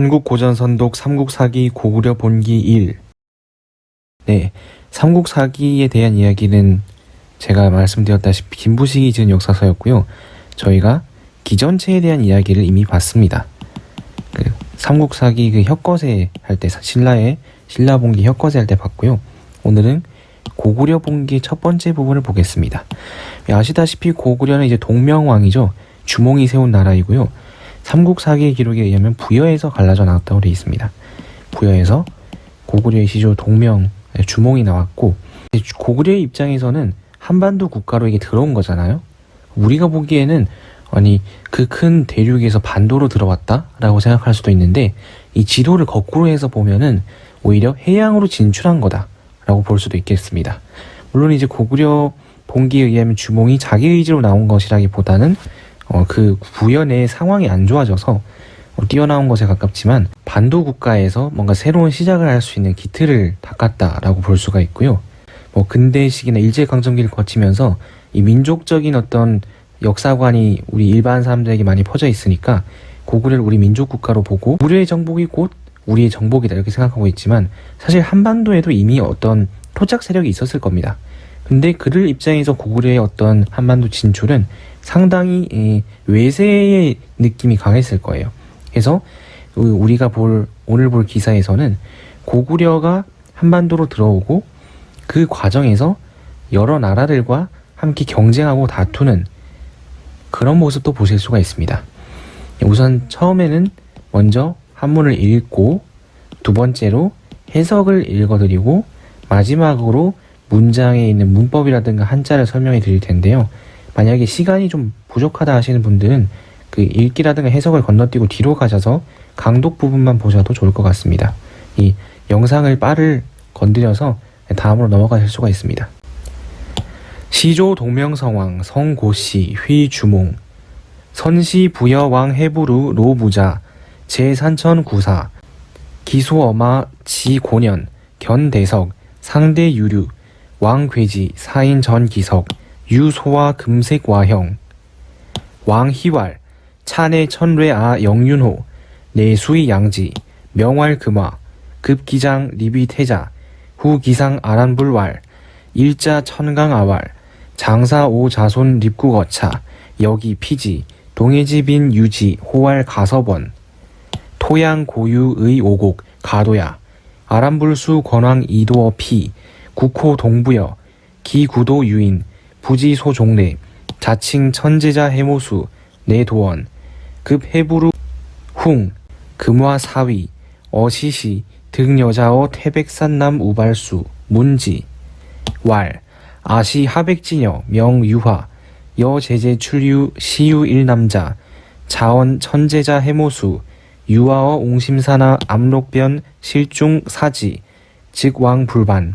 한국고전선독 삼국사기 고구려 본기 1. 네, 삼국사기에 대한 이야기는 제가 말씀드렸다시피 김부식이 지은 역사서였고요. 저희가 기전체에 대한 이야기를 이미 봤습니다. 삼국사기 혁거세 할 때, 신라본기 혁거세 할 때 봤고요. 오늘은 고구려 본기의 첫 번째 부분을 보겠습니다. 아시다시피 고구려는 이제 동명왕이죠. 주몽이 세운 나라이고요. 삼국사기의 기록에 의하면 부여에서 갈라져 나왔다고 되어 있습니다. 부여에서 고구려의 시조 주몽이 나왔고, 고구려의 입장에서는 한반도 국가로 이게 들어온 거잖아요. 우리가 보기에는 아니 그 큰 대륙에서 반도로 들어왔다라고 생각할 수도 있는데, 이 지도를 거꾸로 해서 보면은 오히려 해양으로 진출한 거다라고 볼 수도 있겠습니다. 물론 이제 고구려 본기에 의하면 주몽이 자기 의지로 나온 것이라기보다는 그 부여 내의 상황이 안 좋아져서 뛰어나온 것에 가깝지만, 반도 국가에서 뭔가 새로운 시작을 할 수 있는 기틀을 닦았다라고 볼 수가 있고요. 근대식이나 일제강점기를 거치면서 이 민족적인 어떤 역사관이 우리 일반 사람들에게 많이 퍼져 있으니까 고구려를 우리 민족국가로 보고 고구려의 정복이 곧 우리의 정복이다 이렇게 생각하고 있지만, 사실 한반도에도 이미 어떤 토착 세력이 있었을 겁니다. 근데 그들 입장에서 고구려의 어떤 한반도 진출은 상당히 외세의 느낌이 강했을 거예요. 그래서 우리가 오늘 볼 기사에서는 고구려가 한반도로 들어오고 그 과정에서 여러 나라들과 함께 경쟁하고 다투는 그런 모습도 보실 수가 있습니다. 우선 처음에는 먼저 한문을 읽고, 두 번째로 해석을 읽어드리고, 마지막으로 문장에 있는 문법이라든가 한자를 설명해 드릴 텐데요. 만약에 시간이 좀 부족하다 하시는 분들은 그 읽기라든가 해석을 건너뛰고 뒤로 가셔서 강독 부분만 보셔도 좋을 것 같습니다. 이 영상을 건드려서 다음으로 넘어가실 수가 있습니다. 시조 동명성왕 성고씨 휘주몽 선시 부여왕 해부루 로부자 제산천 구사 기소엄마 지고년 견대석 상대유류 왕괴지 사인 전기석 유소와 금색와형 왕희왈 차내 천뢰아 영윤호 내수이 양지 명왈금화 급기장 리비태자 후기상 아란불왈 일자 천강아왈 장사오 자손 립구거차 여기 피지 동해지빈 유지 호왈 가서번 토양 고유의 오곡 가도야 아란불수 권왕 이도어 피 국호 동부여 기구도 유인 부지소 종래 자칭 천제자 해모수 내도원 급해부루 흥 금화 사위 어시시 등여자어 태백산남 우발수 문지 왈 아시 하백지녀 명유화 여제제 출유 시유 일남자 자원 천제자 해모수 유아어 옹심사나 암록변 실중 사지 즉 왕불반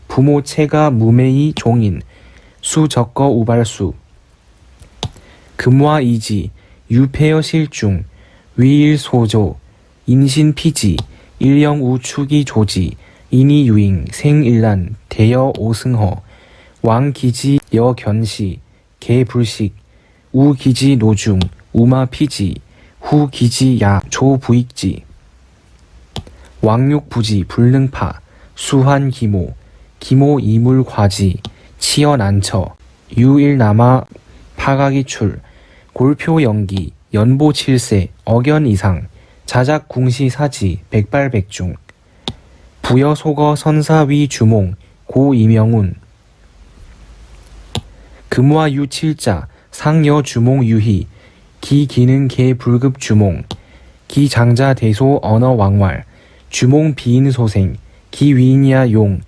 부모 체가 무매이 종인 수적거 우발수 금화 이지 유폐여 실중 위일소조 인신피지 일영 우축이 조지 인이 유잉 생일란 대여 오승허 왕기지 여견시 개불식 우기지 노중 우마피지 후기지 야 조부익지 왕육부지 불능파 수한기모 기모 이물과지 치여난처 유일남아 파가기출 골표연기 연보칠세 억연이상 자작궁시사지 백발백중 부여소거 선사위 주몽 고이명운 금화유칠자 상여주몽 유희 기기능 개불급 주몽 기장자 대소 언어왕왈 주몽 비인소생 기위인야 용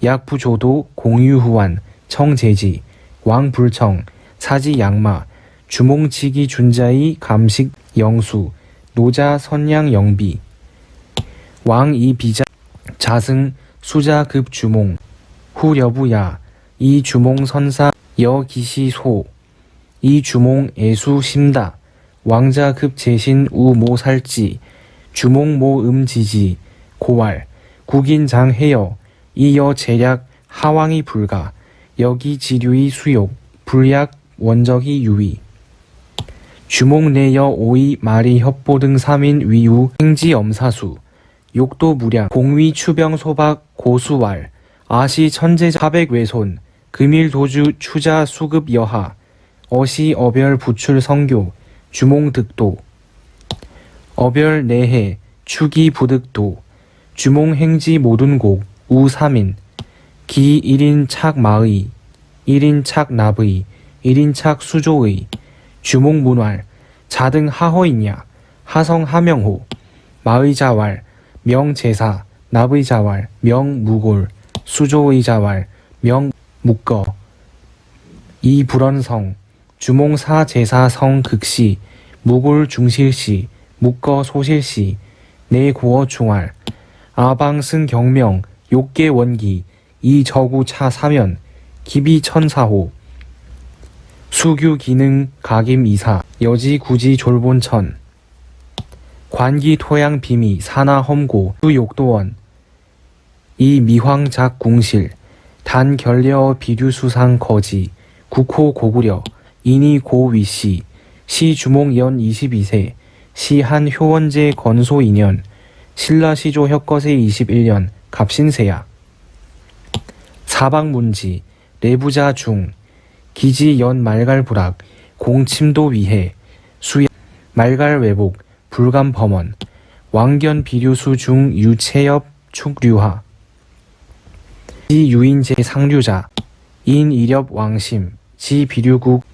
약부조도 공유후환 청제지 왕불청 사지양마 주몽치기 준자이 감식 영수 노자 선양 영비 왕이비자 자승 수자급 주몽 후여부야 이주몽 선사 여기시소 이주몽 애수 심다 왕자급 제신 우모살지 주몽모 음지지 고왈 국인장 해여 이여 제략 하왕이 불가 여기 지류이 수욕 불약 원적이 유의 주몽내여 오이 마리 협보 등 3인 위우 행지 엄사수 욕도 무량 공위 추병 소박 고수왈 아시 천재자 하백 외손 금일 도주 추자 수급 여하 어시 어별 부출 성교 주몽 득도 어별 내해 추기 부득도 주몽 행지 모든 곡 우 3인 기 1인 착 마의 1인 착 납의 1인 착 수조의 주몽 문활 자등 하허이냐 하성 하명호 마의 자왈 명 제사 납의 자왈 명 무골 수조의 자왈 명 묶어 이 불언성 주몽 사 제사 성 극시 무골 중실시 묶어 소실시 내 고어 중활 아방승 경명 욕계 원기 이 저구 차 사면 기비 천사호 수규 기능 각임 이사 여지 구지 졸본천 관기 토양 비미 사나 험고 수욕도원 이 미황작 궁실 단 결려 비류수상 거지 국호 고구려 인이 고위시 시 주몽 연 22세 시한 효원제 건소 2년 신라 시조 혁거세 21년 갑신세야 사방문지 내부자 중 기지 연 말갈부락 공침도 위해 수야 말갈 외복 불감 범원 왕견 비류수 중 유체엽 축류하 지 유인제 상류자 인 이렵 왕심 지 비류국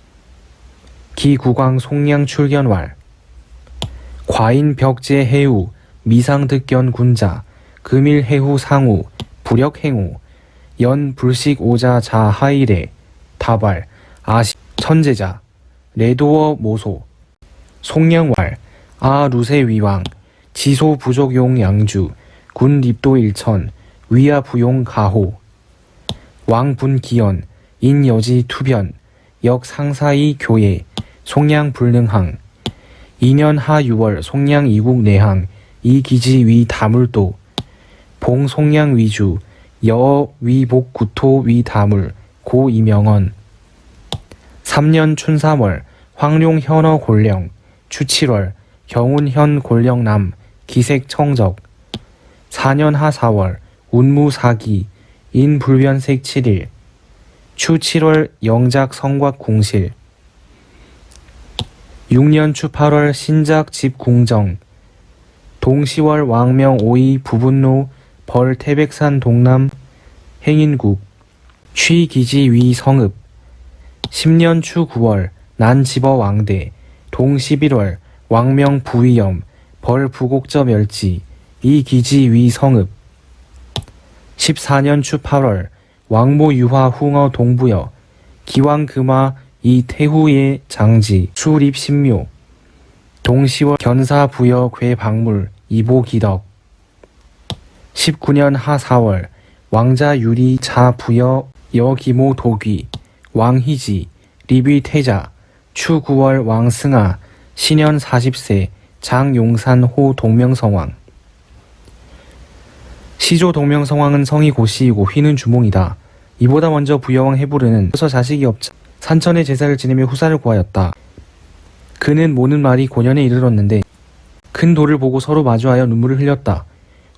기국왕 송량 출견왈 과인 벽제 해우 미상득견 군자 금일 해후 상우 불역 행우 연 불식 오자 자 하이레 다발 아시 천제자 레도어 모소 송량왈 아 루세 위왕 지소 부족용 양주 군 립도 일천 위아 부용 가호 왕분 기연 인여지 투변 역 상사이 교예 송량 불능항 2년 하 6월 송량 이국 내항 이 기지 위 다물도 봉 송량 위주 여 위복 구토 위 다물 고 이명언 3년 춘 3월 황룡 현어 골령 추 7월 경운 현 골령남 기색 청적 4년 하 4월 운무 사기 인 불변색 7일 추 7월 영작 성곽 궁실 6년 추 8월 신작 집 궁정 동 10월 왕명 5이 부분로 벌 태백산 동남 행인국 취 기지 위 성읍 10년 추 9월 난 집어 왕대 동 11월 왕명 부위염 벌 부곡저 멸지 이 기지 위 성읍 14년 추 8월 왕모 유화 흥어 동부여 기왕 금화 이 태후의 장지 수립 신묘 동 10월 견사 부여 괴 박물 이보 기덕 19년 하 4월 왕자 유리 자 부여 여기모 도귀 왕희지 리비 태자 추 9월 왕승하 신현 40세 장용산 호 동명성왕 시조 동명성왕은 성이 고씨이고 휘는 주몽이다. 이보다 먼저 부여왕 해부르는 서서 자식이 없자 산천에 제사를 지내며 후사를 구하였다. 그는 모는 말이 고년에 이르렀는데 큰 돌을 보고 서로 마주하여 눈물을 흘렸다.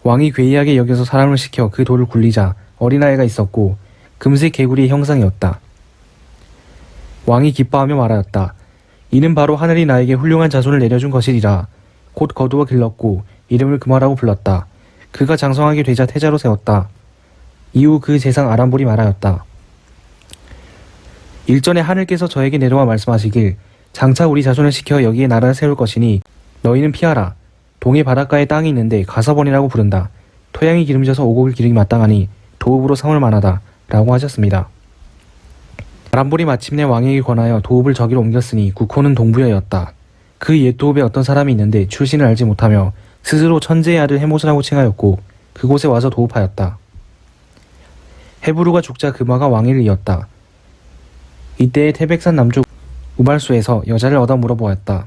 왕이 괴이하게 여겨서 사람을 시켜 그 돌을 굴리자 어린아이가 있었고 금색 개구리의 형상이었다. 왕이 기뻐하며 말하였다. 이는 바로 하늘이 나에게 훌륭한 자손을 내려준 것이리라. 곧 거두어 길렀고 이름을 금화라고 불렀다. 그가 장성하게 되자 태자로 세웠다. 이후 그 재상 아람볼이 말하였다. 일전에 하늘께서 저에게 내려와 말씀하시길 장차 우리 자손을 시켜 여기에 나라를 세울 것이니 너희는 피하라. 동해 바닷가에 땅이 있는데 가서번이라고 부른다. 토양이 기름져서 오곡을 기르기 마땅하니 도읍으로 삼을 만하다. 라고 하셨습니다. 아람볼이 마침내 왕에게 권하여 도읍을 저기로 옮겼으니 국호는 동부여였다. 그 옛 도읍에 어떤 사람이 있는데 출신을 알지 못하며 스스로 천재의 아들 해못이라고 칭하였고 그곳에 와서 도읍하였다. 해부르가 죽자 금화가 왕위를 이었다. 이때에 태백산 남쪽 우발수에서 여자를 얻어 물어보았다.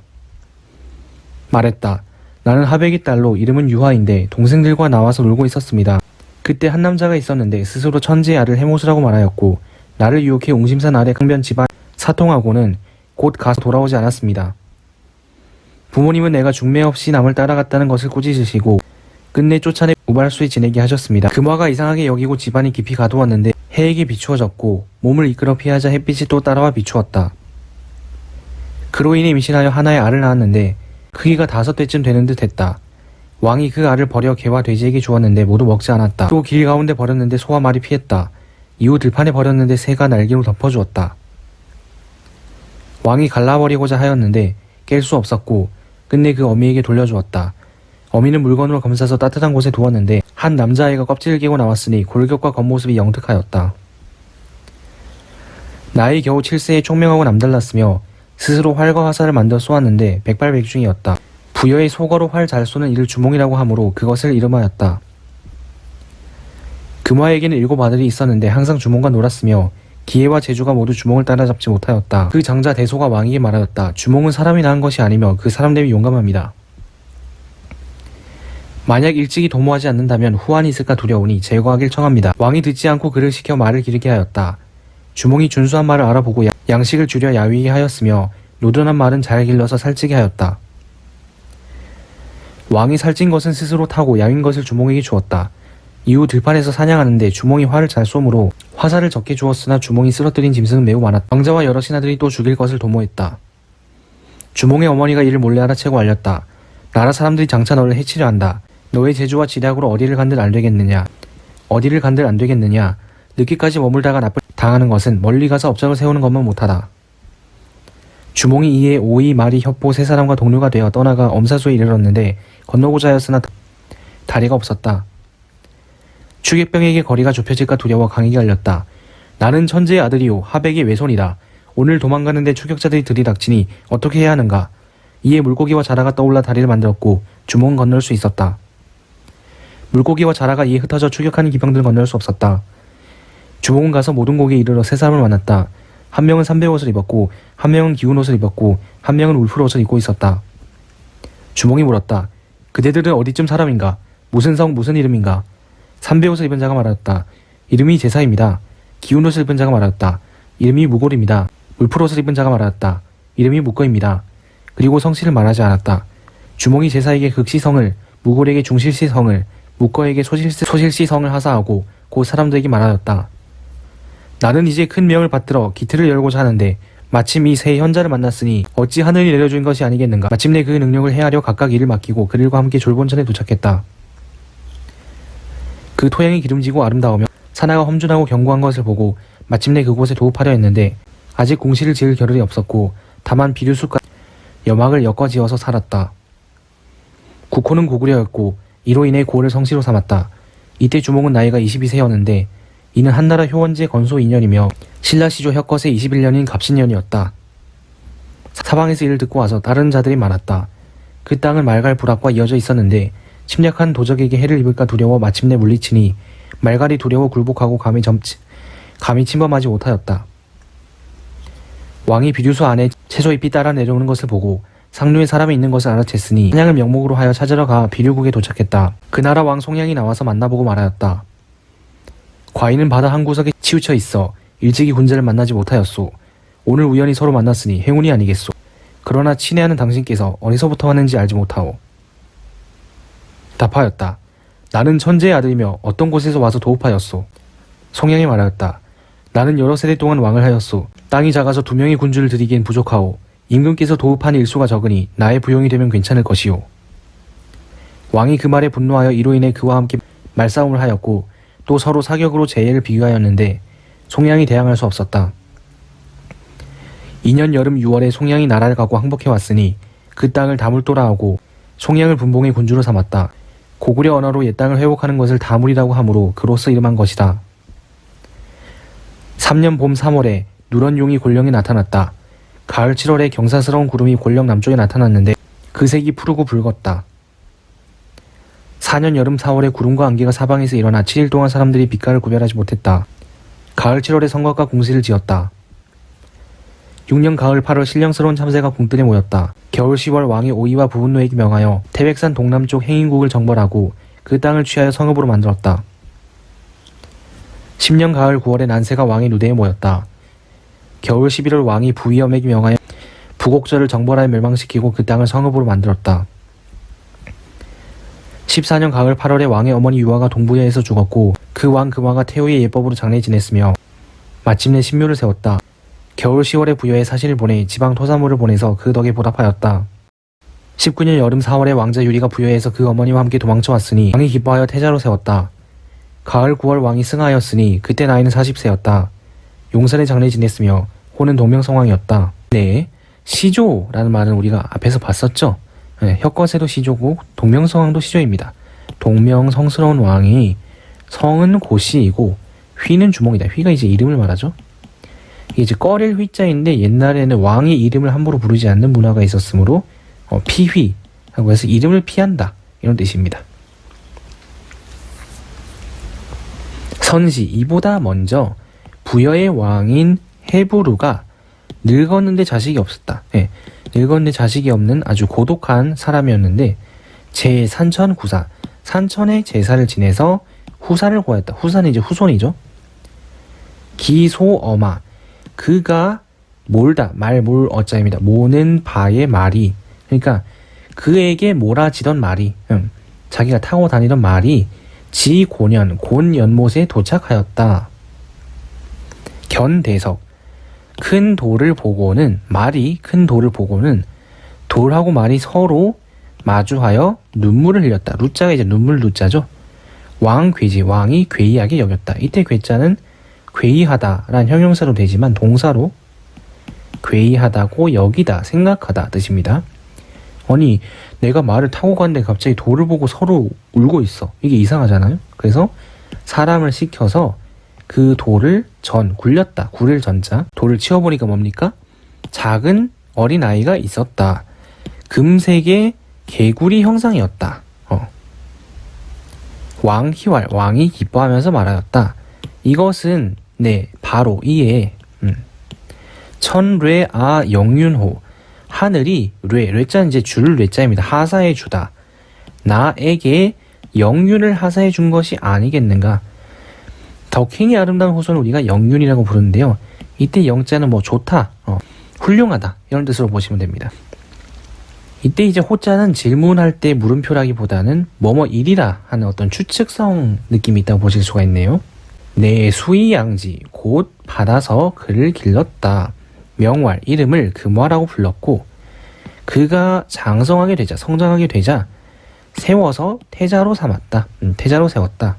말했다. 나는 하백이 딸로 이름은 유화인데 동생들과 나와서 놀고 있었습니다. 그때 한 남자가 있었는데 스스로 천재의 아들 해못이라고 말하였고 나를 유혹해 웅심산 아래 강변 집안 사통하고는 곧 가서 돌아오지 않았습니다. 부모님은 내가 중매 없이 남을 따라갔다는 것을 꾸짖으시고 끝내 쫓아내 우발수에 지내게 하셨습니다. 금화가 이상하게 여기고 집안이 깊이 가두었는데 해에게 비추어졌고 몸을 이끌어 피하자 햇빛이 또 따라와 비추었다. 그로 인해 임신하여 하나의 알을 낳았는데 크기가 5배쯤 되는 듯 했다. 왕이 그 알을 버려 개와 돼지에게 주었는데 모두 먹지 않았다. 또 길 가운데 버렸는데 소와 말이 피했다. 이후 들판에 버렸는데 새가 날개로 덮어주었다. 왕이 갈라버리고자 하였는데 깰 수 없었고 끝내 그 어미에게 돌려주었다. 어미는 물건으로 감싸서 따뜻한 곳에 두었는데 한 남자아이가 껍질을 깨고 나왔으니 골격과 겉모습이 영특하였다. 나이 겨우 7세에 총명하고 남달랐으며 스스로 활과 화살을 만들어 쏘았는데 백발백중이었다. 부여의 소거로 활 잘 쏘는 이를 주몽이라고 하므로 그것을 이름하였다. 금화에게는 7 아들이 있었는데 항상 주몽과 놀았으며 기해와 제주가 모두 주몽을 따라잡지 못하였다. 그 장자 대소가 왕에게 말하였다. 주몽은 사람이 낳은 것이 아니며 그 사람됨이 용감합니다. 만약 일찍이 도모하지 않는다면 후환이 있을까 두려우니 제거하길 청합니다. 왕이 듣지 않고 그를 시켜 말을 기르게 하였다. 주몽이 준수한 말을 알아보고 양식을 줄여 야위게 하였으며 노련한 말은 잘 길러서 살찌게 하였다. 왕이 살찐 것은 스스로 타고 야윈 것을 주몽에게 주었다. 이후 들판에서 사냥하는데 주몽이 활을 잘 쏘므로 화살을 적게 주었으나 주몽이 쓰러뜨린 짐승은 매우 많았다. 왕자와 여러 신하들이 또 죽일 것을 도모했다. 주몽의 어머니가 이를 몰래 알아채고 알렸다. 나라 사람들이 장차 너를 해치려 한다. 너의 재주와 지략으로 어디를 간들 안 되겠느냐. 어디를 간들 안 되겠느냐. 늦게까지 머물다가 나쁠 당하는 것은 멀리 가서 업적을 세우는 것만 못하다. 주몽이 이에 오이, 마리, 협보 세 사람과 동료가 되어 떠나가 엄사소에 이르렀는데 건너고자 하였으나 다리가 없었다. 추객병에게 거리가 좁혀질까 두려워 강에게 알렸다. 나는 천재의 아들이요 하백의 외손이다. 오늘 도망가는데 추격자들이 들이닥치니 어떻게 해야 하는가. 이에 물고기와 자라가 떠올라 다리를 만들었고 주몽은 건널 수 있었다. 물고기와 자라가 이에 흩어져 추격하는 기병들은 건널 수 없었다. 주몽은 가서 모든 곡에 이르러 세 사람을 만났다. 한 명은 삼배옷을 입었고 한 명은 기운 옷을 입었고 한 명은 울프 옷을 입고 있었다. 주몽이 물었다. 그대들은 어디쯤 사람인가? 무슨 성 무슨 이름인가? 삼배옷을 입은 자가 말하였다. 이름이 제사입니다. 기운 옷을 입은 자가 말하였다. 이름이 무골입니다. 울프 옷을 입은 자가 말하였다. 이름이 묵거입니다. 그리고 성씨를 말하지 않았다. 주몽이 제사에게 극시성을, 무골에게 중실시성을, 묵거에게 소실시성을 하사하고 곧 사람들에게 말하였다. 나는 이제 큰 명을 받들어 기틀을 열고자 하는데 마침 이 세 현자를 만났으니 어찌 하늘이 내려준 것이 아니겠는가. 마침내 그 능력을 헤아려 각각 일을 맡기고 그들과 함께 졸본천에 도착했다. 그 토양이 기름지고 아름다우며 산하가 험준하고 견고한 것을 보고 마침내 그곳에 도읍하려 했는데 아직 공시를 지을 겨를이 없었고 다만 비류수가 여막을 엮어지어서 살았다. 국호는 고구려였고 이로 인해 고를 성씨로 삼았다. 이때 주몽은 나이가 22세였는데 이는 한나라 효원제 건소 2년이며 신라시조 혁것의 21년인 갑신년이었다. 사방에서 이를 듣고 와서 다른 자들이 많았다. 그 땅은 말갈 부락과 이어져 있었는데 침략한 도적에게 해를 입을까 두려워 마침내 물리치니 말갈이 두려워 굴복하고 감히 침범하지 못하였다. 왕이 비류수 안에 채소잎이 따라 내려오는 것을 보고 상류에 사람이 있는 것을 알아챘으니 사냥을 명목으로 하여 찾으러 가 비류국에 도착했다. 그 나라 왕 송양이 나와서 만나보고 말하였다. 과인은 바다 한 구석에 치우쳐 있어 일찍이 군자를 만나지 못하였소. 오늘 우연히 서로 만났으니 행운이 아니겠소. 그러나 친애하는 당신께서 어디서부터 왔는지 알지 못하오. 답하였다. 나는 천재의 아들이며 어떤 곳에서 와서 도읍하였소. 송양이 말하였다. 나는 여러 세대 동안 왕을 하였소. 땅이 작아서 2명의 군주를 들이기엔 부족하오. 임금께서 도읍한 일수가 적으니 나의 부용이 되면 괜찮을 것이오. 왕이 그 말에 분노하여 이로 인해 그와 함께 말싸움을 하였고 또 서로 사격으로 재해를 비유하였는데 송양이 대항할 수 없었다. 2년 여름 6월에 송양이 나라를 가고 항복해왔으니 그 땅을 다물도라하고 송양을 분봉의 군주로 삼았다. 고구려 언어로 옛 땅을 회복하는 것을 다물이라고 하므로 그로써 이름한 것이다. 3년 봄 3월에 누런 용이 골령에 나타났다. 가을 7월에 경사스러운 구름이 골령 남쪽에 나타났는데 그 색이 푸르고 붉었다. 4년 여름 4월에 구름과 안개가 사방에서 일어나 7일 동안 사람들이 빛깔을 구별하지 못했다. 가을 7월에 성곽과 궁시를 지었다. 6년 가을 8월 신령스러운 참새가 궁뜰에 모였다. 겨울 10월 왕이 오이와 부분노에게 명하여 태백산 동남쪽 행인국을 정벌하고 그 땅을 취하여 성읍으로 만들었다. 10년 가을 9월에 난세가 왕의 누대에 모였다. 겨울 11월 왕이 부위엄에게 명하여 부곡절을 정벌하여 멸망시키고 그 땅을 성읍으로 만들었다. 14년 가을 8월에 왕의 어머니 유아가 동부야에서 죽었고 그 왕 금화가 태후의 예법으로 장례 지냈으며 마침내 신묘를 세웠다. 겨울 10월에 부여에 사신을 보내 지방 토사물을 보내서 그 덕에 보답하였다. 19년 여름 4월에 왕자 유리가 부여에서 그 어머니와 함께 도망쳐 왔으니 왕이 기뻐하여 태자로 세웠다. 가을 9월 왕이 승하였으니 그때 나이는 40세였다. 용산에 장례 지냈으며 호는 동명성왕이었다. 네, 시조라는 말은 우리가 앞에서 봤었죠. 네, 혁거세도 시조고 동명성왕도 시조입니다. 동명성스러운 왕이 성은 고씨이고 휘는 주몽이다. 휘가 이제 이름을 말하죠. 이게 이제 꺼릴 휘자인데 옛날에는 왕의 이름을 함부로 부르지 않는 문화가 있었으므로 피휘라고 해서 이름을 피한다 이런 뜻입니다. 선시 이보다 먼저 부여의 왕인 헤부르가 늙었는데 자식이 없었다. 네, 늙었는데 자식이 없는 아주 고독한 사람이었는데 제산천구사 산천에 제사를 지내서 후사를 구하였다. 후사는 이제 후손이죠. 기소어마 그가 몰다 말몰 어자입니다. 모는 바의 말이 그러니까 그에게 몰아지던 말이 자기가 타고 다니던 말이 지고년 곤연못에 도착하였다. 견대석 큰 돌을 보고는 말이 큰 돌을 보고는 돌하고 말이 서로 마주하여 눈물을 흘렸다. 루자가 이제 눈물 루자죠. 왕괴지 왕이 괴이하게 여겼다. 이때 괴자는 괴이하다라는 형용사로 되지만 동사로 괴이하다고 여기다 생각하다 뜻입니다. 아니 내가 말을 타고 갔는데 갑자기 돌을 보고 서로 울고 있어. 이게 이상하잖아요. 그래서 사람을 시켜서 그 돌을 굴렸다. 굴을 전자. 돌을 치워보니까 뭡니까? 작은 어린아이가 있었다. 금색의 개구리 형상이었다. 왕희왈 왕이 기뻐하면서 말하였다. 이것은 네 바로 이에 천뢰아 영윤호 하늘이 뢰자는 이제 줄 뢰자입니다. 하사해 주다. 나에게 영윤을 하사해 준 것이 아니겠는가. 덕행이 아름다운 호소는 우리가 영윤이라고 부르는데요. 이때 영자는 뭐 좋다, 훌륭하다 이런 뜻으로 보시면 됩니다. 이때 이제 호자는 질문할 때 물음표라기보다는 뭐뭐일이라 하는 어떤 추측성 느낌이 있다고 보실 수가 있네요. 내 수의양지 곧 받아서 그를 길렀다. 명왈 이름을 금화라고 불렀고 그가 장성하게 되자 성장하게 되자 세워서 태자로 삼았다. 태자로 세웠다.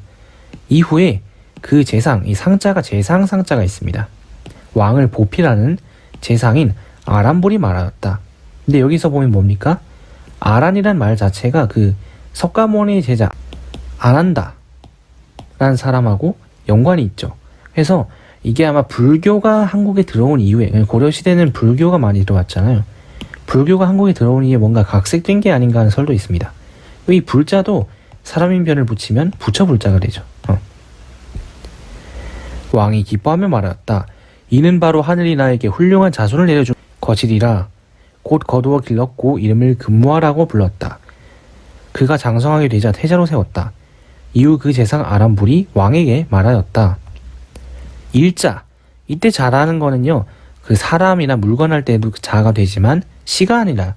이후에 그 재상 이 상자가 재상 상자가 있습니다. 왕을 보필하는 재상인 아란볼이 말하였다. 근데 여기서 보면 뭡니까? 아란이란 말 자체가 그 석가모니 제자 아란다 라는 사람하고 연관이 있죠. 그래서 이게 아마 불교가 한국에 들어온 이후에 고려시대는 불교가 많이 들어왔잖아요. 불교가 한국에 들어온 이후에 뭔가 각색된 게 아닌가 하는 설도 있습니다. 이 불자도 사람인 변을 붙이면 부처 불자가 되죠. 왕이 기뻐하며 말하였다. 이는 바로 하늘이 나에게 훌륭한 자손을 내려준 것이리라. 곧 거두어 길렀고 이름을 금화라고 불렀다. 그가 장성하게 되자 태자로 세웠다. 이후 그 재상 아란불이 왕에게 말하였다. 일자 이때 자라는 거는요 그 사람이나 물건 할 때도 자가 되지만 시가 아니라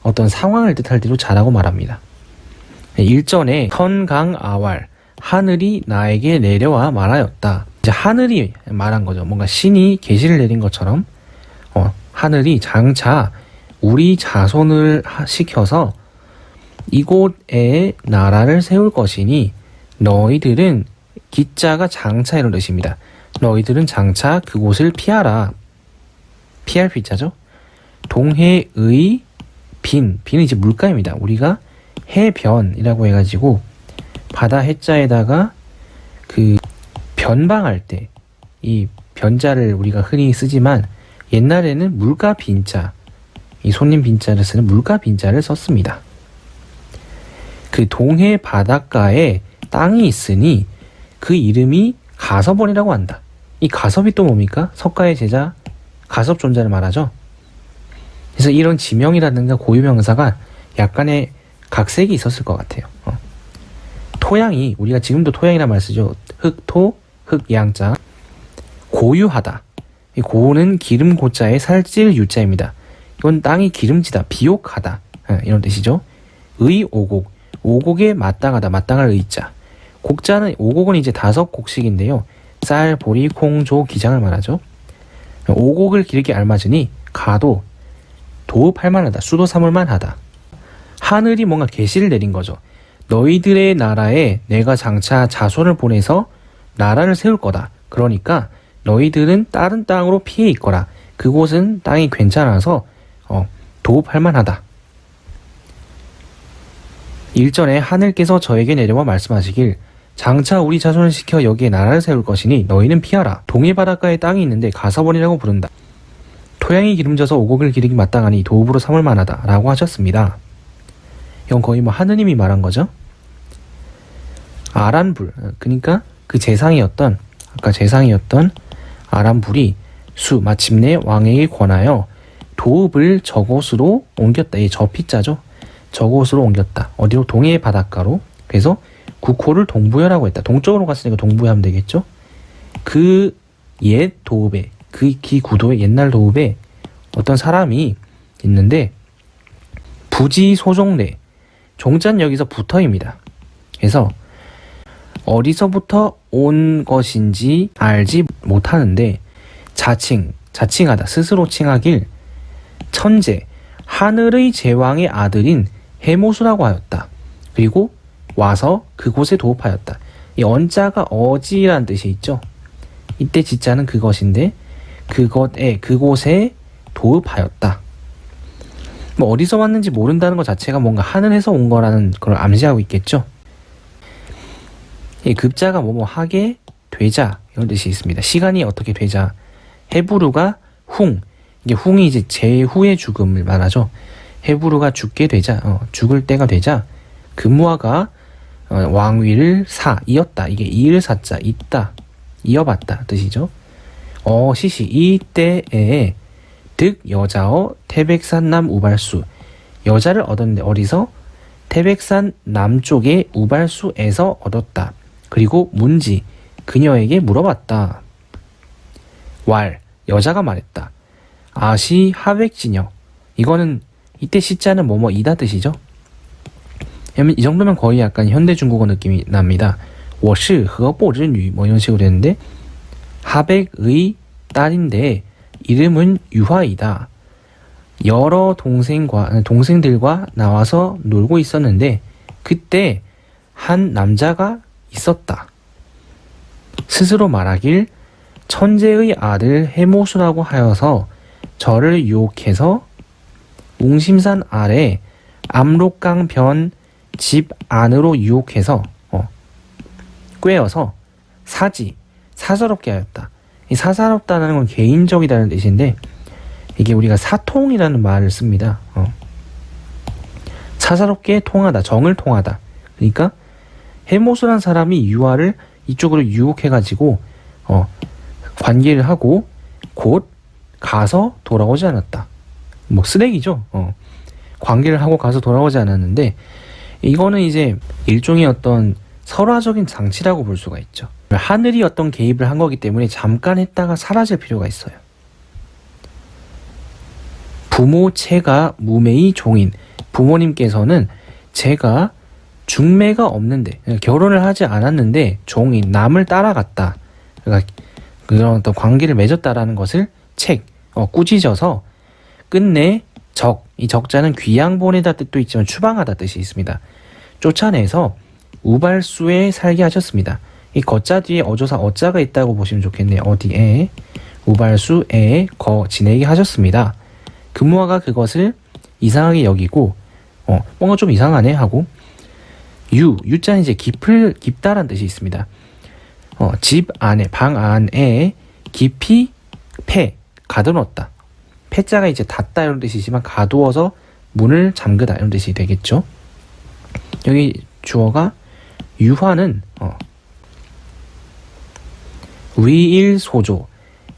어떤 상황을 뜻할 때도 자라고 말합니다. 일전에 선강아왈 하늘이 나에게 내려와 말하였다. 이제 하늘이 말한 거죠. 뭔가 신이 계시를 내린 것처럼 하늘이 장차 우리 자손을 시켜서 이곳에 나라를 세울 것이니 너희들은 기자가 장차 이런 뜻입니다. 너희들은 장차 그곳을 피하라. 피할 피자죠. 동해의 비는 이제 물가입니다. 우리가 해변이라고 해가지고 바다 해자에다가 그 변방할 때 이 변자를 우리가 흔히 쓰지만 옛날에는 물가 빈자, 이 손님 빈자를 쓰는 물가 빈자를 썼습니다. 그 동해 바닷가에 땅이 있으니 그 이름이 가섭원이라고 한다. 이 가섭이 또 뭡니까? 석가의 제자 가섭 존자를 말하죠. 그래서 이런 지명이라든가 고유명사가 약간의 각색이 있었을 것 같아요. 토양이 우리가 지금도 토양이란 말 쓰죠. 흑토, 흑양자. 고유하다. 이 고는 기름 고자의 살찔 유자입니다. 이건 땅이 기름지다, 비옥하다 이런 뜻이죠. 의오곡, 오곡에 마땅하다, 마땅할 의자. 곡자는 오곡은 이제 5곡식인데요. 쌀, 보리, 콩, 조, 기장을 말하죠. 오곡을 기르기 알맞으니 가도 도읍할 만하다, 수도 삼을 만하다. 하늘이 뭔가 계시를 내린 거죠. 너희들의 나라에 내가 장차 자손을 보내서 나라를 세울 거다. 그러니까 너희들은 다른 땅으로 피해 있거라. 그곳은 땅이 괜찮아서 도읍할 만하다. 일전에 하늘께서 저에게 내려와 말씀하시길 장차 우리 자손을 시켜 여기에 나라를 세울 것이니 너희는 피하라. 동해 바닷가에 땅이 있는데 가서원이라고 부른다. 토양이 기름져서 오곡을 기르기 마땅하니 도읍으로 삼을 만하다 라고 하셨습니다. 이건 거의 뭐 하느님이 말한 거죠. 아란불, 그러니까 그 제상이었던 아란불이 마침내 왕에게 권하여 도읍을 저곳으로 옮겼다. 이 저피자죠. 저곳으로 옮겼다. 어디로? 동해 바닷가로. 그래서 국호를 동부여라고 했다. 동쪽으로 갔으니까 동부여하면 되겠죠. 그 옛 도읍에, 그 기구도의 옛날 도읍에 어떤 사람이 있는데 부지 소종래, 종자는 여기서 부터입니다. 그래서 어디서부터 온 것인지 알지 못하는데 자칭하다, 스스로 칭하길 천재, 하늘의 제왕의 아들인 해모수라고 하였다. 그리고 와서 그곳에 도읍하였다. 이 언자가 어지란 뜻이 있죠. 이때 지자는 그것인데 그곳에 도읍하였다. 뭐 어디서 왔는지 모른다는 것 자체가 뭔가 하늘에서 온 거라는 걸 암시하고 있겠죠. 이 급자가 하게 되자 이런 뜻이 있습니다. 시간이 어떻게 되자. 헤브루가 이게 흉이 이제 제후의 죽음을 말하죠. 헤브루가 죽게 되자, 죽을 때가 되자 금무아가 왕위를 이었다. 이게 이을 사자, 있다, 이어봤다 뜻이죠. 시시 이때에 득 여자어 태백산 우발수, 여자를 얻었는데 어디서? 태백산 남쪽의 우발수에서 얻었다. 그리고 문지, 그녀에게 물어봤다. 여자가 말했다. 아시 하백지녀, 이거는 이때 시자는 이다 뜻이죠. 이 정도면 거의 약간 현대 중국어 느낌이 납니다. 我是何伯之女 이런 식으로 되는데 하백의 딸인데 이름은 유화이다. 여러 동생들과 나와서 놀고 있었는데 그때 한 남자가 있었다. 스스로 말하길 천재의 아들 해모수라고 하여서 저를 유혹해서 웅심산 아래 압록강 변 집 안으로 유혹해서 꿰어서 사사롭게 하였다. 이 사사롭다는 건 개인적이라는 뜻인데 이게 우리가 사통이라는 말을 씁니다. 사사롭게 통하다, 정을 통하다. 그러니까 해모수란 사람이 유아를 이쪽으로 유혹해가지고 관계를 하고 곧 가서 돌아오지 않았다. 쓰레기죠. 관계를 하고 가서 돌아오지 않았는데 이거는 이제 일종의 어떤 설화적인 장치라고 볼 수가 있죠. 하늘이 어떤 개입을 한 거기 때문에 잠깐 했다가 사라질 필요가 있어요. 부모 체가 무매의 종인, 부모님께서는 제가 중매가 없는데, 결혼을 하지 않았는데 종인, 남을 따라갔다. 그러니까 그런 어떤 관계를 맺었다라는 것을 꾸짖어서 끝내 이 적자는 귀양 보내다 뜻도 있지만 추방하다 뜻이 있습니다. 쫓아내서 우발수에 살게 하셨습니다. 이 거자 뒤에 어조사 어자가 있다고 보시면 좋겠네요. 어디에? 우발수에 지내게 하셨습니다. 금무아가 그것을 이상하게 여기고 뭔가 좀 이상하네 하고 유자는 이제 깊다란 뜻이 있습니다. 집 안에, 방 안에 깊이 가둬놓았다. 패자가 이제 닫다 이런 뜻이지만 가두어서 문을 잠그다 이런 뜻이 되겠죠. 여기 주어가 유화는 위일소조,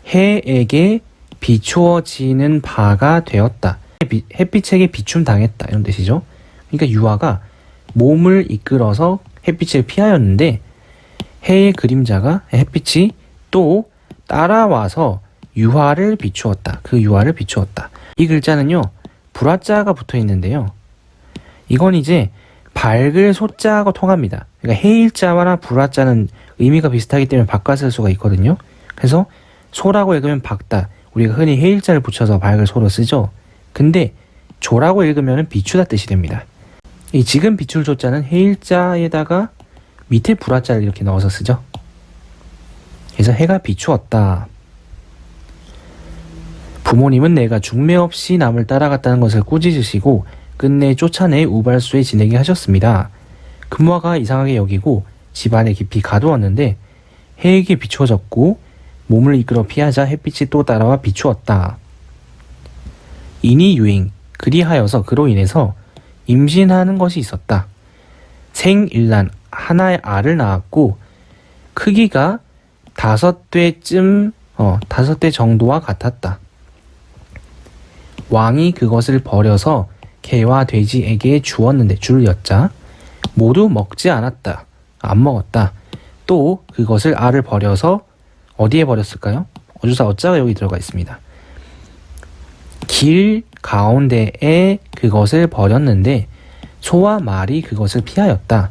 해에게 비추어지는 바가 되었다. 햇빛에게 비춤당했다 이런 뜻이죠. 그러니까 유화가 몸을 이끌어서 햇빛을 피하였는데 해의 그림자가 햇빛이 또 따라와서 유화를 비추었다. 그 유화를 비추었다. 이 글자는요 불화자가 붙어 있는데요. 이건 이제 밝을 소자하고 통합니다. 그러니까 해일자와 불화자는 의미가 비슷하기 때문에 바꿔 쓸 수가 있거든요. 그래서 소라고 읽으면 밝다. 우리가 흔히 해일자를 붙여서 밝을 소로 쓰죠. 근데 조라고 읽으면 비추다 뜻이 됩니다. 이 지금 비출 조자는 해일자에다가 밑에 불화자를 이렇게 넣어서 쓰죠. 그래서 해가 비추었다. 부모님은 내가 중매 없이 남을 따라갔다는 것을 꾸짖으시고 끝내 쫓아내 우발수에 지내게 하셨습니다. 금화가 이상하게 여기고 집안에 깊이 가두었는데 해에게 비추어졌고 몸을 이끌어 피하자 햇빛이 또 따라와 비추었다. 인이 유행, 그리하여서 그로 인해서 임신하는 것이 있었다. 생일난 하나의 알을 낳았고 크기가 5대쯤 5대 정도와 같았다. 왕이 그것을 버려서 개와 돼지에게 주었는데 줄 여자 모두 먹지 않았다. 안 먹었다. 또 그것을 알을 버려서 어디에 버렸을까요? 어주사 어자가 여기 들어가 있습니다. 길 가운데에 그것을 버렸는데 소와 말이 그것을 피하였다.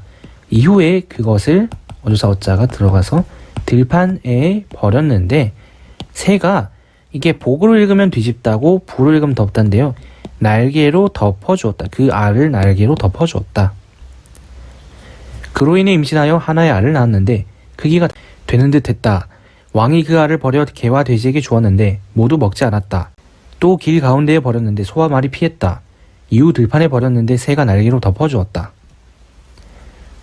이후에 그것을 어주사 어자가 들어가서 들판에 버렸는데 새가 이게 복으로 읽으면 뒤집다고 부로 읽으면 덮다인데요. 날개로 덮어주었다. 그 알을 날개로 덮어주었다. 그로 인해 임신하여 하나의 알을 낳았는데 크기가 되는 듯 했다. 왕이 그 알을 버려 개와 돼지에게 주었는데 모두 먹지 않았다. 또 길 가운데에 버렸는데 소와 말이 피했다. 이후 들판에 버렸는데 새가 날개로 덮어주었다.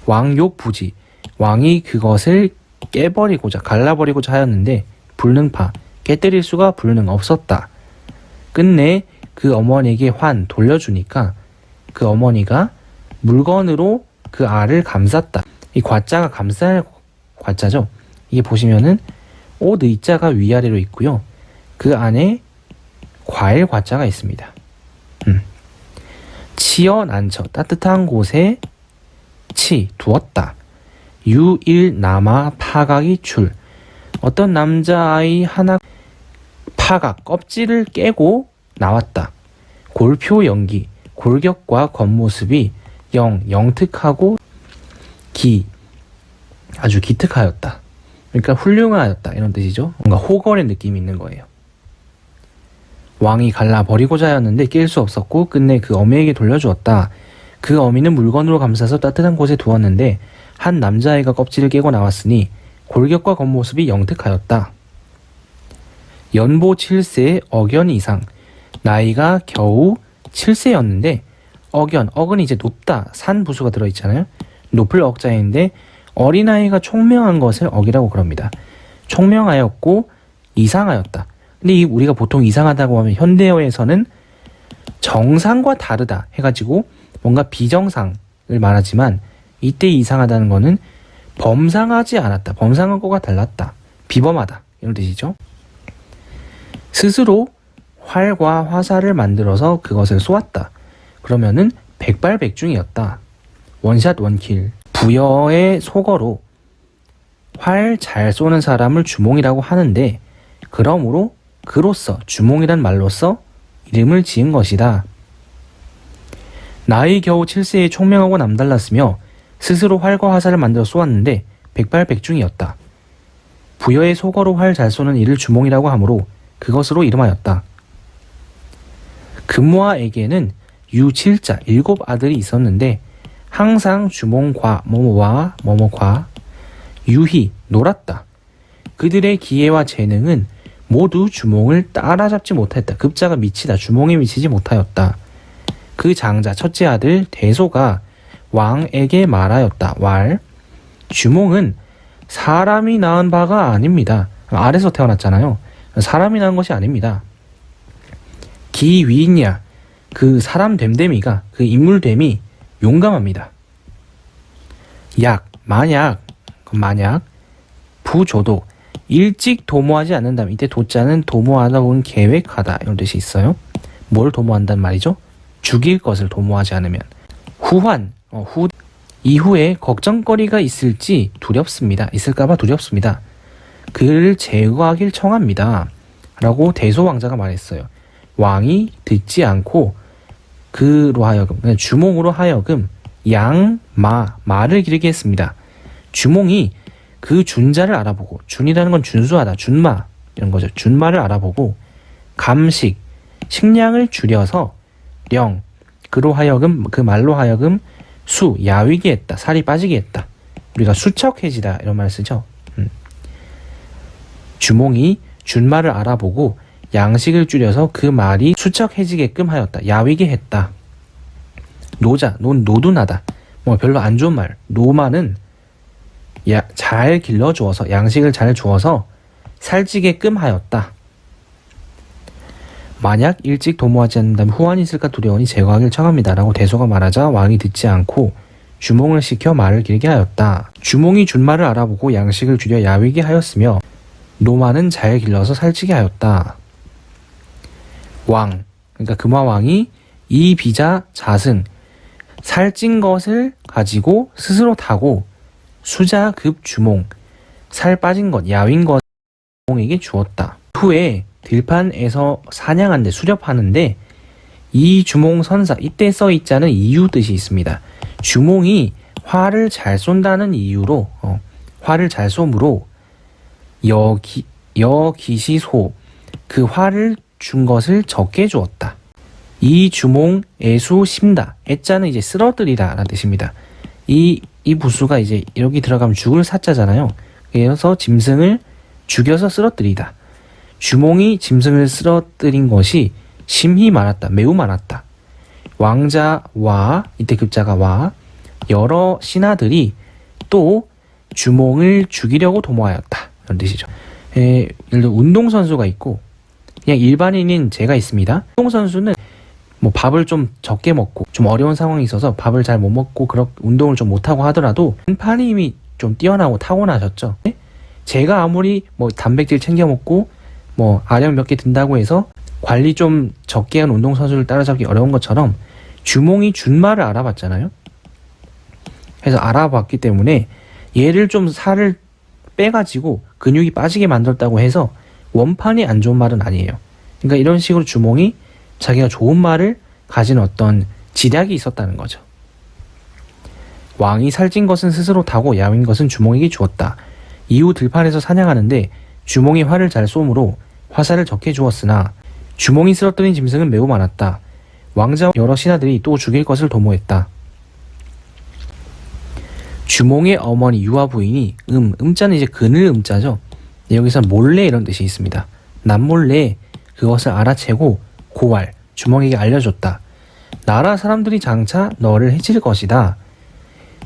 왕욕 부지. 왕이 그것을 깨버리고자 갈라버리고자 하였는데 불능파. 깨뜨릴 수가 불능 없었다. 끝내 그 어머니에게 돌려주니까 그 어머니가 물건으로 그 알을 감쌌다. 이 과자가 감쌀 과자죠. 이게 보시면은 옷 의자가 위아래로 있고요. 그 안에 과일 과자가 있습니다. 치어 난처 따뜻한 곳에 두었다. 유일 남아 파각이 출. 어떤 남자아이 하나 파각 껍질을 깨고 나왔다. 골표 연기 골격과 겉모습이 영특하고 아주 기특하였다. 그러니까 훌륭하였다 이런 뜻이죠. 뭔가 호걸의 느낌이 있는 거예요. 왕이 갈라버리고자 하였는데 깰 수 없었고 끝내 그 어미에게 돌려주었다. 그 어미는 물건으로 감싸서 따뜻한 곳에 두었는데 한 남자아이가 껍질을 깨고 나왔으니 골격과 겉모습이 영특하였다. 연보 7세 억연 이상. 나이가 겨우 7세였는데 억은 이제 높다. 산 부수가 들어있잖아요. 높을 억자인데 어린아이가 총명한 것을 억이라고 그럽니다. 총명하였고 이상하였다. 근데 우리가 보통 이상하다고 하면 현대어에서는 정상과 다르다 해가지고 뭔가 비정상을 말하지만 이때 이상하다는 거는 범상하지 않았다. 범상한 거가 달랐다. 비범하다. 이런 뜻이죠. 스스로 활과 화살을 만들어서 그것을 쏘았다. 그러면은 백발백중이었다. 원샷 원킬. 부여의 속어로 활 잘 쏘는 사람을 주몽이라고 하는데 그로써 주몽이란 말로써 이름을 지은 것이다. 나이 겨우 7세에 총명하고 남달랐으며 스스로 활과 화살을 만들어 쏘았는데 백발백중이었다. 부여의 속어로 활 잘 쏘는 이를 주몽이라고 하므로 그것으로 이름하였다. 금화에게는 유7자 7 아들이 있었는데 항상 주몽과 뭐뭐와 뭐뭐과 유희 놀았다. 그들의 기회와 재능은 모두 주몽을 따라잡지 못하였다. 급자가 미치다. 주몽에 미치지 못하였다. 그 장자 첫째 아들 대소가 왕에게 말하였다. 주몽은 사람이 낳은 바가 아닙니다. 알에서 태어났잖아요. 사람이 낳은 것이 아닙니다. 기위냐 그 사람 됨됨이가 그 인물됨이 용감합니다. 만약 부조도 일찍 도모하지 않는다면 이때 도자는 도모하다 혹은 계획하다 이런 뜻이 있어요. 뭘 도모한단 말이죠? 죽일 것을 도모하지 않으면 이후에 걱정거리가 있을까봐 두렵습니다. 그를 제거하길 청합니다. 라고 대소왕자가 말했어요. 왕이 듣지 않고 그로 하여금, 주몽으로 하여금 말을 기르게 했습니다. 주몽이 그 준자를 알아보고, 준이라는 건 준수하다, 준마 이런 거죠. 준마를 알아보고 감식, 식량을 줄여서 그로 하여금, 그 말로 하여금 야위게 했다, 살이 빠지게 했다. 우리가 수척해지다 이런 말을 쓰죠. 주몽이 준말을 알아보고 양식을 줄여서 그 말이 수척해지게끔 하였다. 야위게 했다. 노둔하다. 별로 안 좋은 말. 노마는 잘 길러주어서, 양식을 잘 주어서 살찌게끔 하였다. 만약 일찍 도모하지 않는다면 후환이 있을까 두려우니 제거하길 청합니다. 라고 대소가 말하자 왕이 듣지 않고 주몽을 시켜 말을 길게 하였다. 주몽이 준말을 알아보고 양식을 줄여 야위게 하였으며 노마는 잘 길러서 살찌게 하였다. 그러니까 금화왕이 이 비자 자승, 살찐 것을 가지고 스스로 타고 수자 급 주몽, 살 빠진 것, 야윈 것 주몽에게 주었다. 후에 들판에서 사냥하는데, 수렵하는데 이 주몽 선사, 이때 써 있자는 이유 뜻이 있습니다. 주몽이 활을 잘 쏜다는 이유로, 활을 잘 쏘므로 여기시소, 그 활을 준 것을 적게 주었다. 이 주몽 애수 심다, 애자는 이제 쓰러뜨리다 라는 뜻입니다. 이 부수가 이제 여기 들어가면 죽을 사자잖아요. 그래서 짐승을 죽여서 쓰러뜨리다. 주몽이 짐승을 쓰러뜨린 것이 심히 많았다, 매우 많았다. 왕자와, 이때 급자가 와, 여러 신하들이 또 주몽을 죽이려고 도모하였다, 이런 뜻이죠. 예를 들어 운동선수가 있고 그냥 일반인인 제가 있습니다. 운동선수는 밥을 좀 적게 먹고 좀 어려운 상황이 있어서 밥을 잘 못 먹고 운동을 좀 못하고 하더라도 판임이 좀 뛰어나고 타고나셨죠. 제가 아무리 단백질 챙겨 먹고 아령 몇 개 든다고 해서 관리 좀 적게 한 운동선수를 따라잡기 어려운 것처럼 주몽이 준말을 알아봤잖아요. 그래서 알아봤기 때문에 얘를 좀 살을 빼가지고 근육이 빠지게 만들었다고 해서 원판이 안 좋은 말은 아니에요. 그러니까 이런 식으로 주몽이 자기가 좋은 말을 가진 어떤 지략이 있었다는 거죠. 왕이 살찐 것은 스스로 타고 야윈 것은 주몽에게 주었다. 이후 들판에서 사냥하는데 주몽이 활을 잘 쏘므로 화살을 적게 주었으나 주몽이 쓰러뜨린 짐승은 매우 많았다. 왕자와 여러 신하들이 또 죽일 것을 도모했다. 주몽의 어머니 유아 부인이 음자는 이제 그늘 음자죠. 여기서 몰래 이런 뜻이 있습니다. 남몰래 그것을 알아채고 고왈, 주몽에게 알려줬다. 나라 사람들이 장차 너를 해칠 것이다.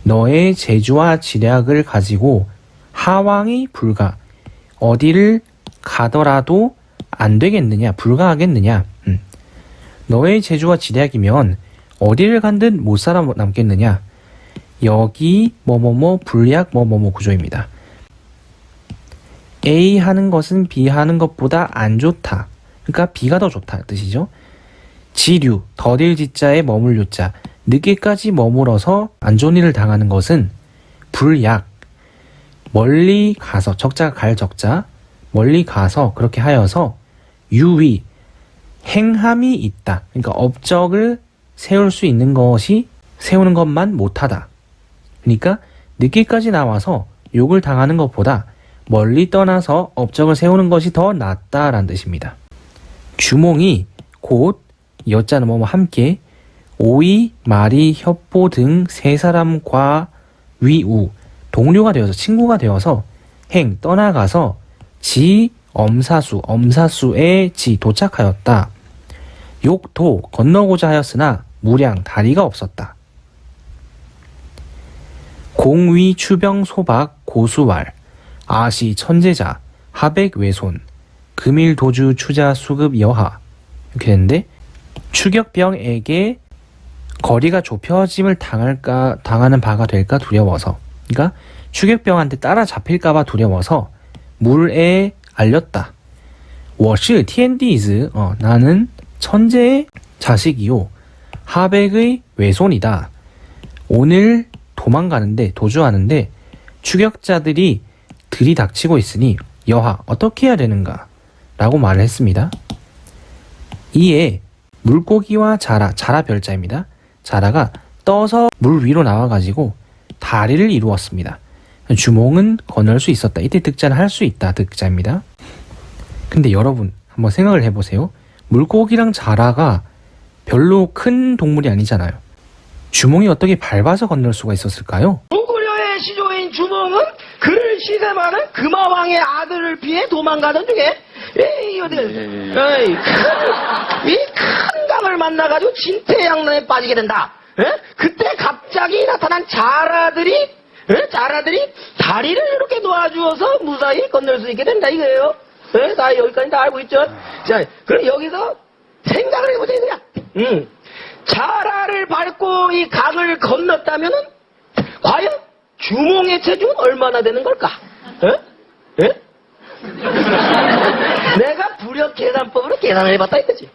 너의 재주와 지략을 가지고 하왕이 불가, 어디를 가더라도 안 되겠느냐, 불가하겠느냐. 너의 재주와 지략이면 어디를 간든 못 살아남겠느냐. 여기 불약 구조입니다. A 하는 것은 B 하는 것보다 안 좋다. 그러니까 B가 더 좋다 뜻이죠. 지류, 더딜 지자에 머물 유자, 늦게까지 머물어서 안 좋은 일을 당하는 것은 불약, 멀리 가서, 적자가 갈 적자, 멀리 가서 그렇게 하여서 유위, 행함이 있다. 그러니까 업적을 세울 수 있는 것이 세우는 것만 못하다. 그러니까 늦게까지 나와서 욕을 당하는 것보다 멀리 떠나서 업적을 세우는 것이 더 낫다라는 뜻입니다. 주몽이 곧 여자는 함께 오이, 마리, 협보 등 세 사람과 위우, 동료가 되어서, 친구가 되어서 떠나가서 엄사수에 도착하였다. 욕도 건너고자 하였으나 무량, 다리가 없었다. 공위, 추병, 소박, 고수왈, 아시, 천재자, 하백, 외손, 금일, 도주, 추자, 수급, 여하 이렇게 되는데 추격병에게 거리가 좁혀짐을 당하는 바가 될까 두려워서, 그러니까 추격병한테 따라잡힐까봐 두려워서 물에 알렸다. 我是天弟子, 나는 천재의 자식이요. 하백의 외손이다. 오늘 도망가는데, 도주하는데 추격자들이 들이닥치고 있으니 여하, 어떻게 해야 되는가? 라고 말을 했습니다. 이에 물고기와 자라 별자입니다. 자라가 떠서 물 위로 나와가지고 다리를 이루었습니다. 주몽은 건널 수 있었다. 이때 득자는 할 수 있다. 득자입니다. 근데 여러분 한번 생각을 해보세요. 물고기랑 자라가 별로 큰 동물이 아니잖아요. 주몽이 어떻게 밟아서 건널 수가 있었을까요? 고구려의 시조인 주몽은 그를 시샘하는 금화왕의 아들을 피해 도망가던 중에 이 큰 강을 만나가지고 진퇴양난에 빠지게 된다. 그때 갑자기 나타난 자라들이 다리를 이렇게 놓아주어서 무사히 건널 수 있게 된다 이거예요. 다 여기까지 다 알고 있죠? 자, 그럼 여기서 생각을 해보자 이거야. 자라를 밟고 이 강을 건넜다면은 과연 주몽의 체중은 얼마나 되는 걸까? 내가 부력 계산법으로 계산을 해봤다 이거지.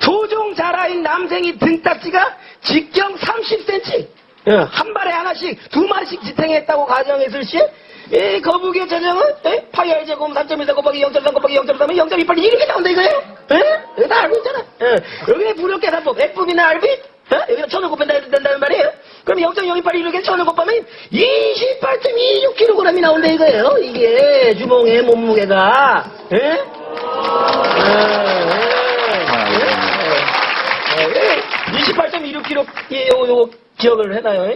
토종 자라인 남생이 등딱지가 직경 30cm, 한 발에 하나씩 두 마리씩 지탱했다고 가정했을 시에 이 거북이의 체중은 파이알 제곱 3.14 곱하기 0.3 곱하기 0.3은 0.28 이렇게 나온다 이거예요. 이거 다 알고 있잖아. 여기에 부력 계산법 F분의 RB 여기다 1000을 곱한다 된다는 말이에요. 그럼 0.028 이렇게 1000을 곱하면 28.26kg이 나온다 이거예요. 이게 주몽의 몸무게가. 28.26kg 요거 기억을 해놔요.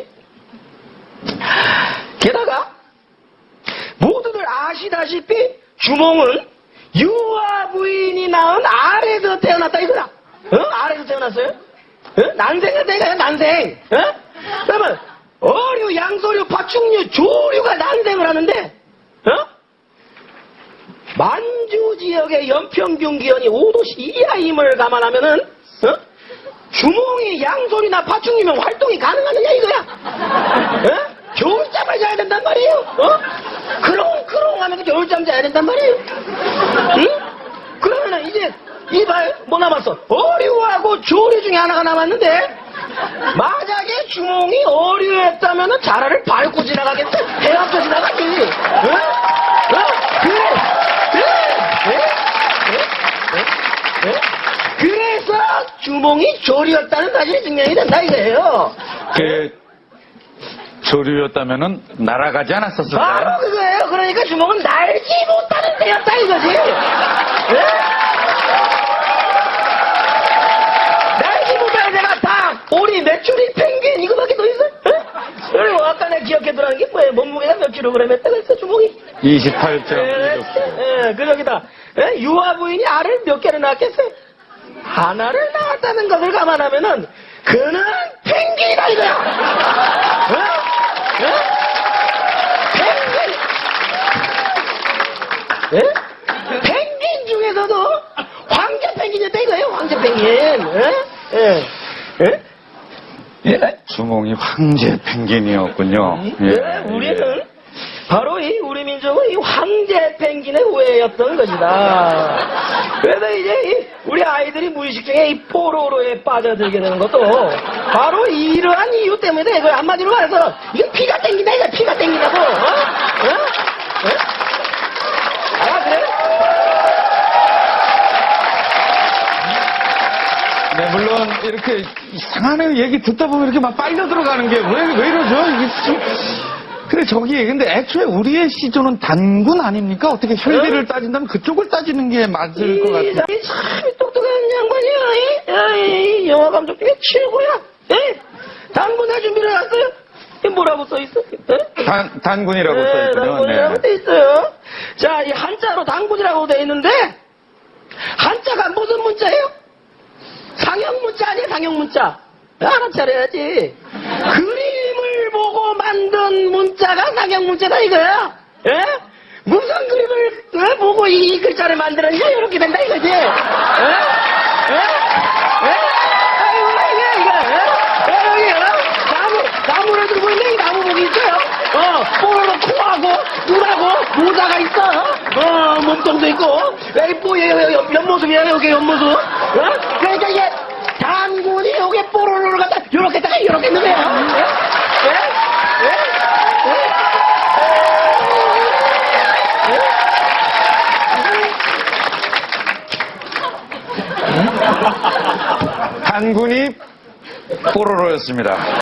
게다가 모두들 아시다시피 주몽은 유아 부인이 낳은 알에서 태어났다 이거야. 알에서 태어났어요? 난생이 되가요 난생. 그러면 어류, 양서류, 파충류, 조류가 난생을 하는데 만주 지역의 연평균 기온이 5도씨 이하임을 감안하면은 주몽이 양소리나 파충류면 활동이 가능하느냐 이거야. 겨울잠을 자야 된단 말이에요. 크롱크롱 하면서 겨울잠 자야 된단 말이에요. 그러면은 이제 이발 뭐 남았어? 어류하고 조류 중에 하나가 남았는데 만약에 주몽이 어류였다면은 자라를 밟고 지나가겠어? 해합도 지나가지. 그래서 주몽이 조류였다는 사실이 증명이 된다 이거예요. 조류였다면은 날아가지 않았었을까요? 바로 그거예요. 그러니까 주몽은 날지 못하는 데였다 이거지. 날지 못하는 데가 닭, 오리, 메추리, 펭귄 이거밖에 더 있어? 그리고 아까 내가 기억해두라는 게 뭐예요? 몸무게가 몇 킬로그램 했다고 했어 주몽이? 28.1kg. 그 저기다 유아 부인이 알을 몇 개를 낳았겠어요? 하나를 낳았다는 것을 감안하면은 그는 펭귄이다 이거야. 펭귄 중에서도 황제 펭귄이었다 이거예요. 황제 펭귄. 주몽이 황제 펭귄이었군요. 우리는 바로 우리 민족은 이 황제 펭귄의 후예였던 것이다. 그래서 이제 우리 아이들이 무의식 중에 이 뽀로로에 빠져들게 되는 것도 바로 이러한 이유 때문에 이거 한마디로 말해서 이게 피가 땡긴다 이거 피가 땡긴다고. 아 그래? 네, 물론 이렇게 이상한 얘기 듣다 보면 이렇게 막 빨려 들어가는 게 왜 이러죠? 이게 좀 그래 저기 근데 애초에 우리의 시조는 단군 아닙니까? 어떻게 혈기를 따진다면 그쪽을 따지는 게 맞을 것 같아요. 참 똑똑한 양반이야. 이 영화 감독 중에 최고야. 단군할 준비를 해놨어요. 뭐라고 써있어? 단군이라고 써있군요. 단군이라고 돼 있어요. 자, 이 한자로 단군이라고 돼 있는데 한자가 무슨 문자예요? 상형 문자 아니야? 상형 문자. 알아차려야지. 그림을 보고 만든 문자가 상형 문자다 이거야. 무슨 그림을 보고 이 글자를 만들었냐 이렇게 된다 이거지. 아이고 이거 나무를 들고 있는 이 나무목이 있어요. 뽀로로 코하고 눈하고 모자가 있어. 몸통도 있고 여기 옆모습이야 여기 옆모습. 그러니까 이게 단군이 여기 뽀로로를 갖다 요렇게 딱 이렇게 넣는 거야. 단군이 뽀로로였습니다.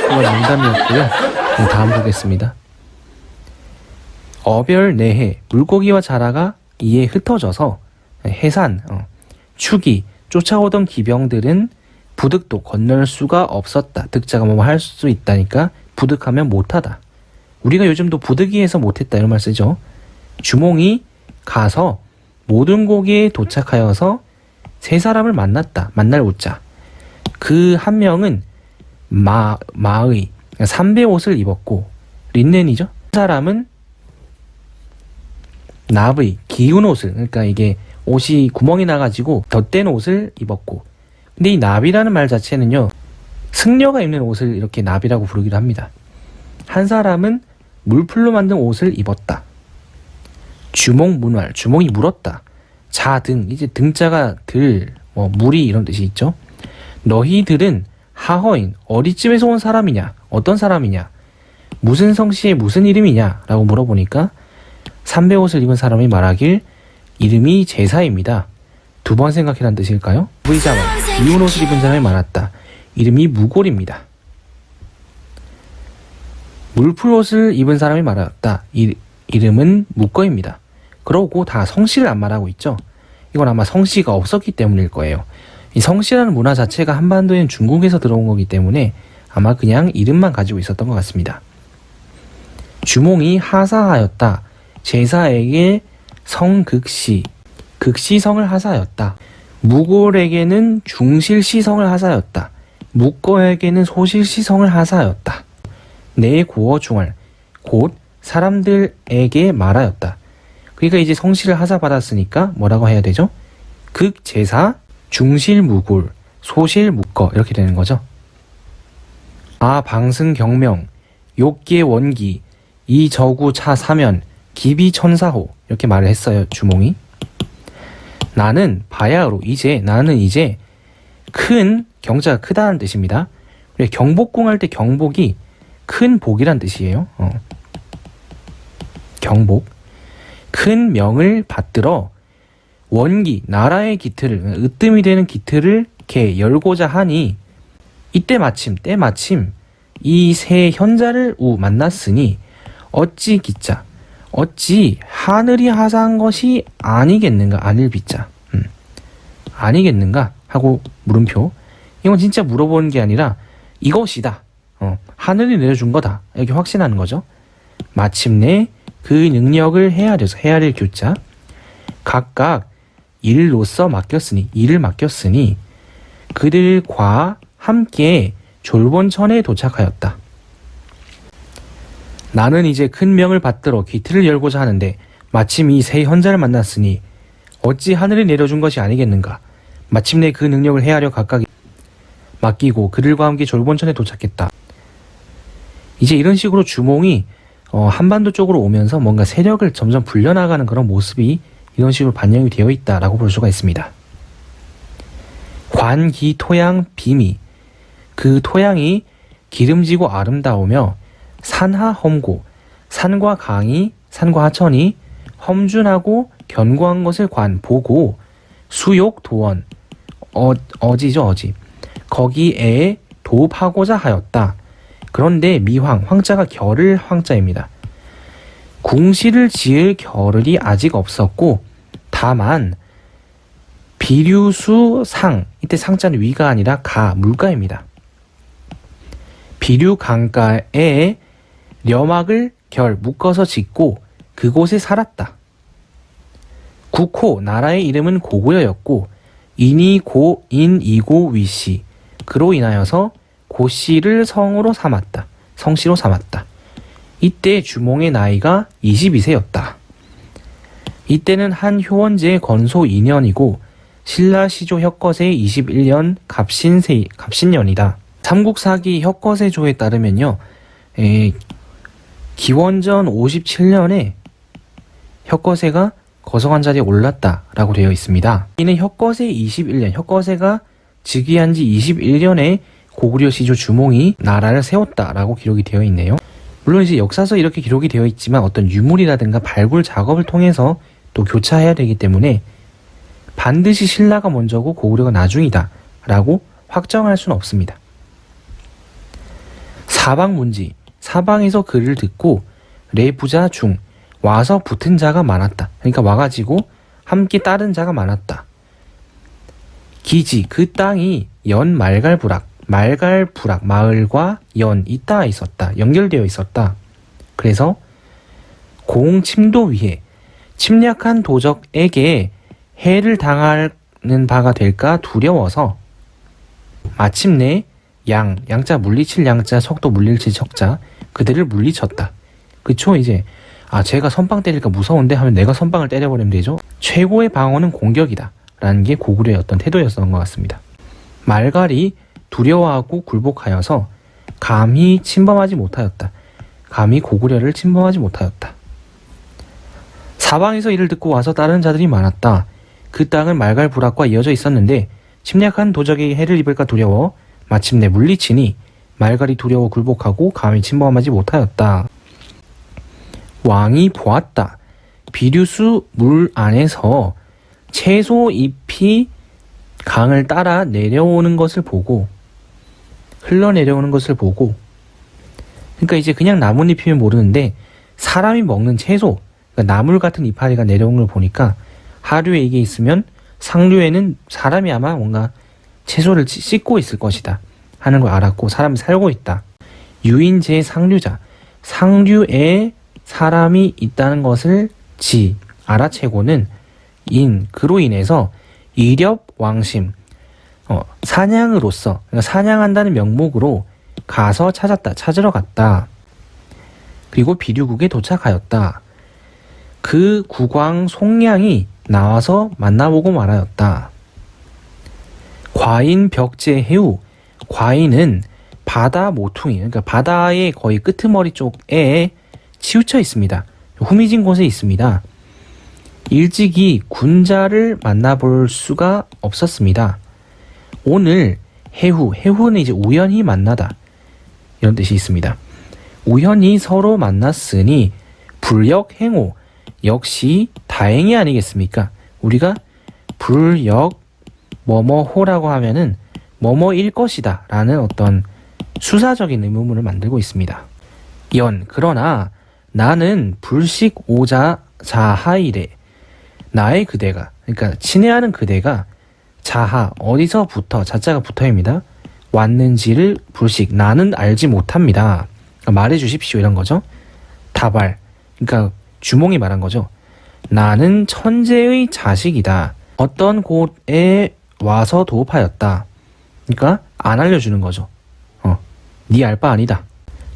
이건 농담이었고요. 다음 보겠습니다. 어별 내해 물고기와 자라가 이에 흩어져서 해산, 추기, 쫓아오던 기병들은 부득도 건널 수가 없었다. 득자가 뭐 할 수 있다니까 부득하면 못하다. 우리가 요즘도 부득이해서 못했다 이런 말 쓰죠. 주몽이 가서 모든 고기에 도착하여서 세 사람을 만났다. 만날 우자. 그 한 명은 마의 삼배 옷을 입었고 린넨이죠. 한 사람은 납의 기운 옷을, 그러니까 이게 옷이 구멍이 나가지고 덧댄 옷을 입었고, 근데 이 납이라는 말 자체는요, 승려가 입는 옷을 이렇게 납이라고 부르기도 합니다. 한 사람은 물풀로 만든 옷을 입었다. 주몽 문활, 주몽이 물었다. 자등, 이제 등자가 들, 물이 이런 뜻이 있죠. 너희들은 하허인, 어디쯤에서 온 사람이냐? 어떤 사람이냐? 무슨 성씨의 무슨 이름이냐? 라고 물어보니까 삼배 옷을 입은 사람이 말하길 이름이 제사입니다. 두 번 생각해란 뜻일까요? 의자만 미운 옷을 입은 사람이 말았다. 이름이 무골입니다. 물풀 옷을 입은 사람이 말았다. 이름은 묵거입니다. 그러고 다 성씨를 안 말하고 있죠. 이건 아마 성씨가 없었기 때문일 거예요. 이 성씨라는 문화 자체가 한반도에는 중국에서 들어온 거기 때문에 아마 그냥 이름만 가지고 있었던 것 같습니다. 주몽이 하사하였다. 제사에게 성극시, 극시성을 하사하였다. 무골에게는 중실시성을 하사하였다. 묵거에게는 소실시성을 하사하였다. 내 고어 중할, 곧 사람들에게 말하였다. 그러니까 이제 성씨를 하사받았으니까 뭐라고 해야 되죠? 극제사, 중실무골, 소실묵거 이렇게 되는 거죠. 방승경명, 욕계 원기, 이저구 차사면, 기비천사호 이렇게 말을 했어요. 주몽이. 나는 바야흐로 나는 이제 큰, 경자가 크다는 뜻입니다. 우리 경복궁 할 때 경복이 큰 복이란 뜻이에요. 경복. 큰 명을 받들어 원기, 나라의 기틀을, 으뜸이 되는 기틀을 이렇게 열고자 하니 이때 마침 이 세 현자를 만났으니 어찌 기자, 어찌 하늘이 하사한 것이 아니겠는가? 아닐 비자. 아니겠는가? 하고 물음표. 이건 진짜 물어보는 게 아니라 이것이다. 하늘이 내려준 거다. 이렇게 확신하는 거죠. 마침내 그 능력을 헤아릴 교자. 각각 일을 맡겼으니 그들과 함께 졸본천에 도착하였다. 나는 이제 큰 명을 받들어 기틀을 열고자 하는데 마침 이 세 현자를 만났으니 어찌 하늘이 내려준 것이 아니겠는가. 마침내 그 능력을 헤아려 각각 맡기고 그들과 함께 졸본천에 도착했다. 이제 이런 식으로 주몽이 한반도 쪽으로 오면서 뭔가 세력을 점점 불려나가는 그런 모습이 이런 식으로 반영이 되어 있다라고 볼 수가 있습니다. 관기 토양 비미, 그 토양이 기름지고 아름다우며 산하 험고, 산과 하천이 험준하고 견고한 것을 보고 수욕 도원, 어지죠. 거기에 도입하고자 하였다. 그런데 미황, 황자가 겨를 황자입니다. 궁시를 지을 겨를이 아직 없었고 다만 비류수상, 이때 상자는 위가 아니라 물가입니다. 비류 강가에 려막을 묶어서 짓고 그곳에 살았다. 국호, 나라의 이름은 고구려였고 인이고 위씨, 그로 인하여서 고씨를 성씨로 삼았다. 이때 주몽의 나이가 22세였다. 이때는 한 효원제의 건소 2년이고 신라 시조 혁거세 21년 갑신년이다. 삼국사기 혁거세조에 따르면요, 기원전 57년에 혁거세가 거성한 자리에 올랐다라고 되어 있습니다. 이는 혁거세 21년, 혁거세가 즉위한 지 21년에 고구려 시조 주몽이 나라를 세웠다라고 기록이 되어 있네요. 물론 이제 역사서 이렇게 기록이 되어 있지만 어떤 유물이라든가 발굴 작업을 통해서 또 교차해야 되기 때문에 반드시 신라가 먼저고 고구려가 나중이다 라고 확정할 수는 없습니다. 사방문지, 사방에서 글을 듣고 레부자 중 와서 붙은 자가 많았다. 그러니까 와가지고 함께 따른 자가 많았다. 기지, 그 땅이 연 말갈부락, 마을과 연 있다 있었다. 연결되어 있었다. 그래서 공 침도 위해 침략한 도적에게 해를 당하는 바가 될까 두려워서 마침내 양자 물리칠 양자, 석도 물리칠 석자, 그들을 물리쳤다. 그쵸? 이제 제가 선빵 때릴까 무서운데 하면 내가 선빵을 때려버리면 되죠. 최고의 방어는 공격이다 라는 게 고구려의 어떤 태도였던 것 같습니다. 말갈이 두려워하고 굴복하여서 감히 침범하지 못하였다. 감히 고구려를 침범하지 못하였다. 사방에서 이를 듣고 와서 다른 자들이 많았다. 그 땅은 말갈부락과 이어져 있었는데 침략한 도적에게 해를 입을까 두려워 마침내 물리치니 말갈이 두려워 굴복하고 감히 침범하지 못하였다. 왕이 보았다. 비류수 물 안에서 채소 잎이 강을 따라 내려오는 것을 보고, 흘러내려오는 것을 보고, 그러니까 이제 그냥 나뭇잎이면 모르는데 사람이 먹는 채소, 그러니까 나물 같은 이파리가 내려오는 걸 보니까 하류에 이게 있으면 상류에는 사람이 아마 뭔가 채소를 씻고 있을 것이다 하는 걸 알았고, 사람이 살고 있다. 유인제 상류자, 상류에 사람이 있다는 것을 알아채고는 그로 인해서 이렵 왕심, 사냥으로서, 그러니까 사냥한다는 명목으로 가서 찾으러 갔다. 그리고 비류국에 도착하였다. 그 국왕 송량이 나와서 만나보고 말하였다. 과인 벽제 해우, 과인은 바다 모퉁이, 그러니까 바다의 거의 끄트머리 쪽에 치우쳐 있습니다. 후미진 곳에 있습니다. 일찍이 군자를 만나볼 수가 없었습니다. 오늘 해후는 이제 우연히 만나다 이런 뜻이 있습니다. 우연히 서로 만났으니 불역행호, 역시 다행이 아니겠습니까? 우리가 불역 뭐뭐호라고 하면은 뭐뭐일 것이다 라는 어떤 수사적인 의문문을 만들고 있습니다. 그러나 나는 불식 오자 자하이래, 나의 그대가, 그러니까 친애하는 그대가 자하, 어디서부터, 자자가 붙어입니다. 왔는지를 불식, 나는 알지 못합니다. 그러니까 말해 주십시오 이런 거죠. 다발, 그러니까 주몽이 말한 거죠. 나는 천재의 자식이다. 어떤 곳에 와서 도읍하였다. 그러니까 안 알려주는 거죠. 네 알 바 아니다.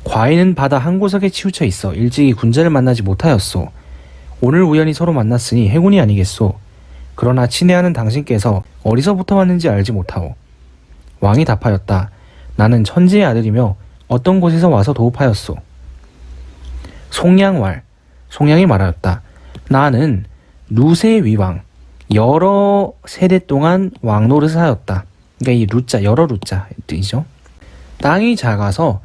과인은 바다 한 구석에 치우쳐 있어 일찍이 군자를 만나지 못하였소. 오늘 우연히 서로 만났으니 행운이 아니겠소. 그러나 친애하는 당신께서 어디서부터 왔는지 알지 못하오. 왕이 답하였다. 나는 천지의 아들이며 어떤 곳에서 와서 도읍하였소. 송량이 말하였다. 나는 루세 위왕, 여러 세대 동안 왕노릇을 하였다. 그러니까 이 루자, 여러 루자 뜻이죠. 땅이 작아서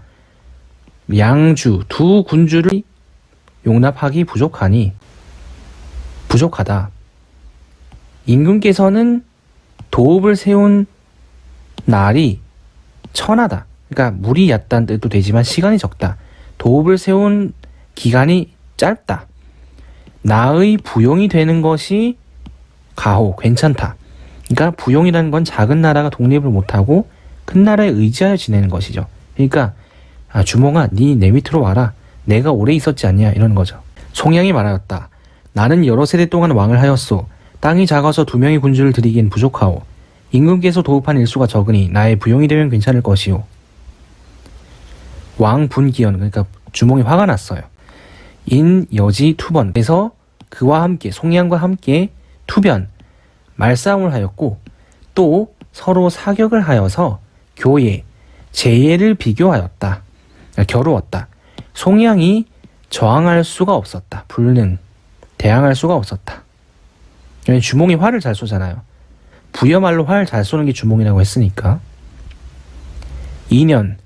양주, 두 군주를 용납하기 부족하다. 임금께서는 도읍을 세운 날이 천하다. 그러니까 물이 얕다는 뜻도 되지만 시간이 적다. 도읍을 세운 기간이 짧다. 나의 부용이 되는 것이 가호, 괜찮다. 그러니까 부용이라는 건 작은 나라가 독립을 못하고 큰 나라에 의지하여 지내는 것이죠. 그러니까 주몽아, 네 내 밑으로 와라. 내가 오래 있었지 않냐 이러는 거죠. 송량이 말하였다. 나는 여러 세대 동안 왕을 하였소. 땅이 작아서 2명의 군주를 들이기엔 부족하오. 임금께서 도읍한 일수가 적으니 나의 부용이 되면 괜찮을 것이오. 왕 분기연, 그러니까 주몽이 화가 났어요. 여지 투번, 그래서 그와 함께, 송량과 함께 투변, 말싸움을 하였고, 또 서로 사격을 하여서 재예를 비교하였다. 겨루었다. 송량이 저항할 수가 없었다. 대항할 수가 없었다. 주몽이 활을 잘 쏘잖아요. 부여말로 활 잘 쏘는 게 주몽이라고 했으니까. 2년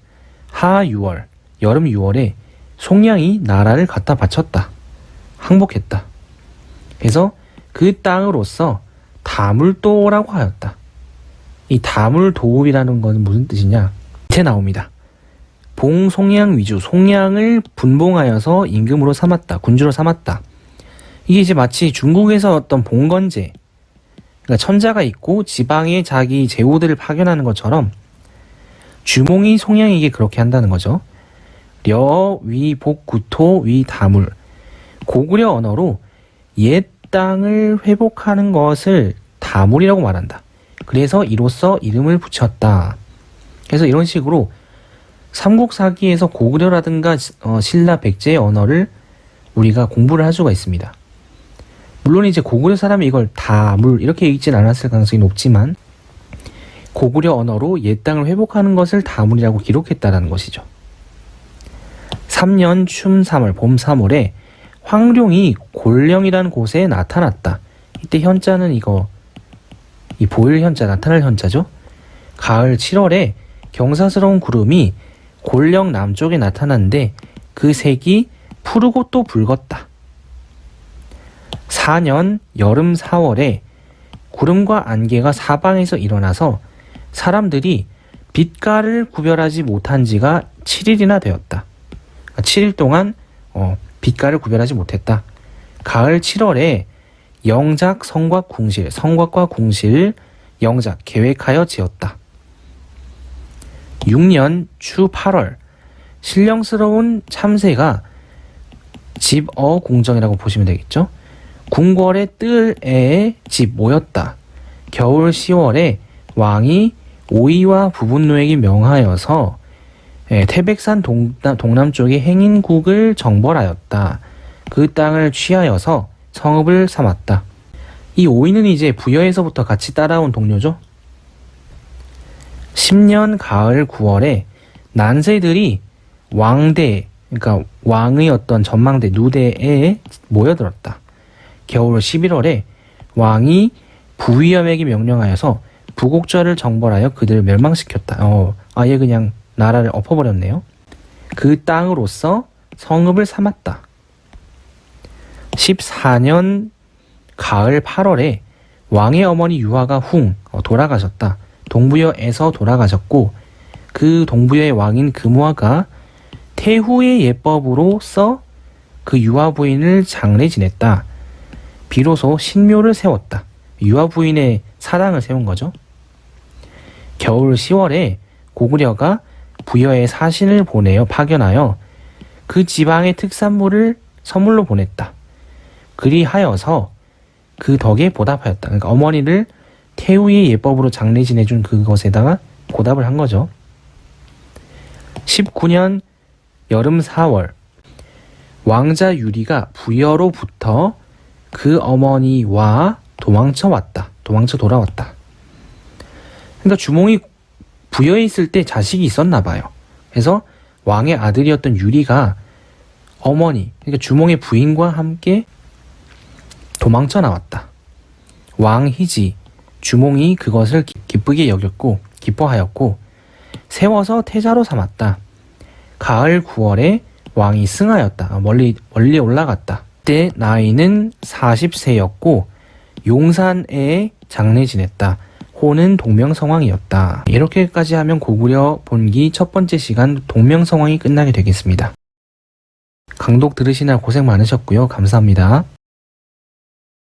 하 6월, 여름 6월에 송량이 나라를 갖다 바쳤다. 항복했다. 그래서 그 땅으로서 다물도라고 하였다. 이 다물도읍이라는 것은 무슨 뜻이냐? 밑에 나옵니다. 봉, 송양, 위주, 송양을 분봉하여서 임금으로 삼았다. 군주로 삼았다. 이게 이제 마치 중국에서 어떤 봉건제, 그러니까 천자가 있고 지방에 자기 제후들을 파견하는 것처럼 주몽이 송양에게 그렇게 한다는 거죠. 려, 위, 복, 구토, 위, 다물. 고구려 언어로 옛 땅을 회복하는 것을 다물이라고 말한다. 그래서 이로써 이름을 붙였다. 그래서 이런 식으로 삼국사기에서 고구려라든가 신라, 백제의 언어를 우리가 공부를 할 수가 있습니다. 물론 이제 고구려 사람이 이걸 다물 이렇게 읽진 않았을 가능성이 높지만 고구려 언어로 옛 땅을 회복하는 것을 다물이라고 기록했다라는 것이죠. 3년 춤 3월 봄 3월에 황룡이 골령이라는 곳에 나타났다. 이때 현자는 이 보일 현자, 나타날 현자죠. 가을 7월에 경사스러운 구름이 골령 남쪽에 나타났는데 그 색이 푸르고 또 붉었다. 4년 여름 4월에 구름과 안개가 사방에서 일어나서 사람들이 빛깔을 구별하지 못한 지가 7일이나 되었다. 7일 동안 빛깔을 구별하지 못했다. 가을 7월에 영작 성곽 궁실, 성곽과 궁실 영작 계획하여 지었다. 6년 추 8월 신령스러운 참새가 집어 궁정이라고 보시면 되겠죠. 궁궐의 뜰에 집 모였다. 겨울 10월에 왕이 오이와 부분노에게 명하여서 태백산 동남쪽의 행인국을 정벌하였다. 그 땅을 취하여서 성읍을 삼았다. 이 오이는 이제 부여에서부터 같이 따라온 동료죠. 10년 가을 9월에 난세들이 왕대, 그러니까 왕의 어떤 전망대 누대에 모여들었다. 겨울 11월에 왕이 부위엄에게 명령하여서 부곡절을 정벌하여 그들을 멸망시켰다. 아예 그냥 나라를 엎어버렸네요. 그 땅으로서 성읍을 삼았다. 14년 가을 8월에 왕의 어머니 유화가 돌아가셨다. 동부여에서 돌아가셨고 그 동부여의 왕인 금화가 태후의 예법으로서 그 유화 부인을 장례 지냈다. 비로소 신묘를 세웠다. 유화 부인의 사당을 세운 거죠. 겨울 10월에 고구려가 부여에 사신을 보내어 파견하여 그 지방의 특산물을 선물로 보냈다. 그리하여서 그 덕에 보답하였다. 그러니까 어머니를 태후의 예법으로 장례 지내준 그것에다가 보답을 한 거죠. 19년 여름 4월 왕자 유리가 부여로부터 그 어머니와 도망쳐 돌아왔다. 그러니까 주몽이 부여에 있을 때 자식이 있었나 봐요. 그래서 왕의 아들이었던 유리가 어머니, 그러니까 주몽의 부인과 함께 도망쳐 나왔다. 왕희지, 주몽이 그것을 기쁘게 여겼고 기뻐하였고 세워서 태자로 삼았다. 가을 9월에 왕이 승하였다. 멀리 올라갔다. 그때 나이는 40세였고 용산에 장례 지냈다. 호는 동명성왕이었다. 이렇게까지 하면 고구려 본기 첫 번째 시간 동명성왕이 끝나게 되겠습니다. 강독 들으시느라 고생 많으셨고요. 감사합니다.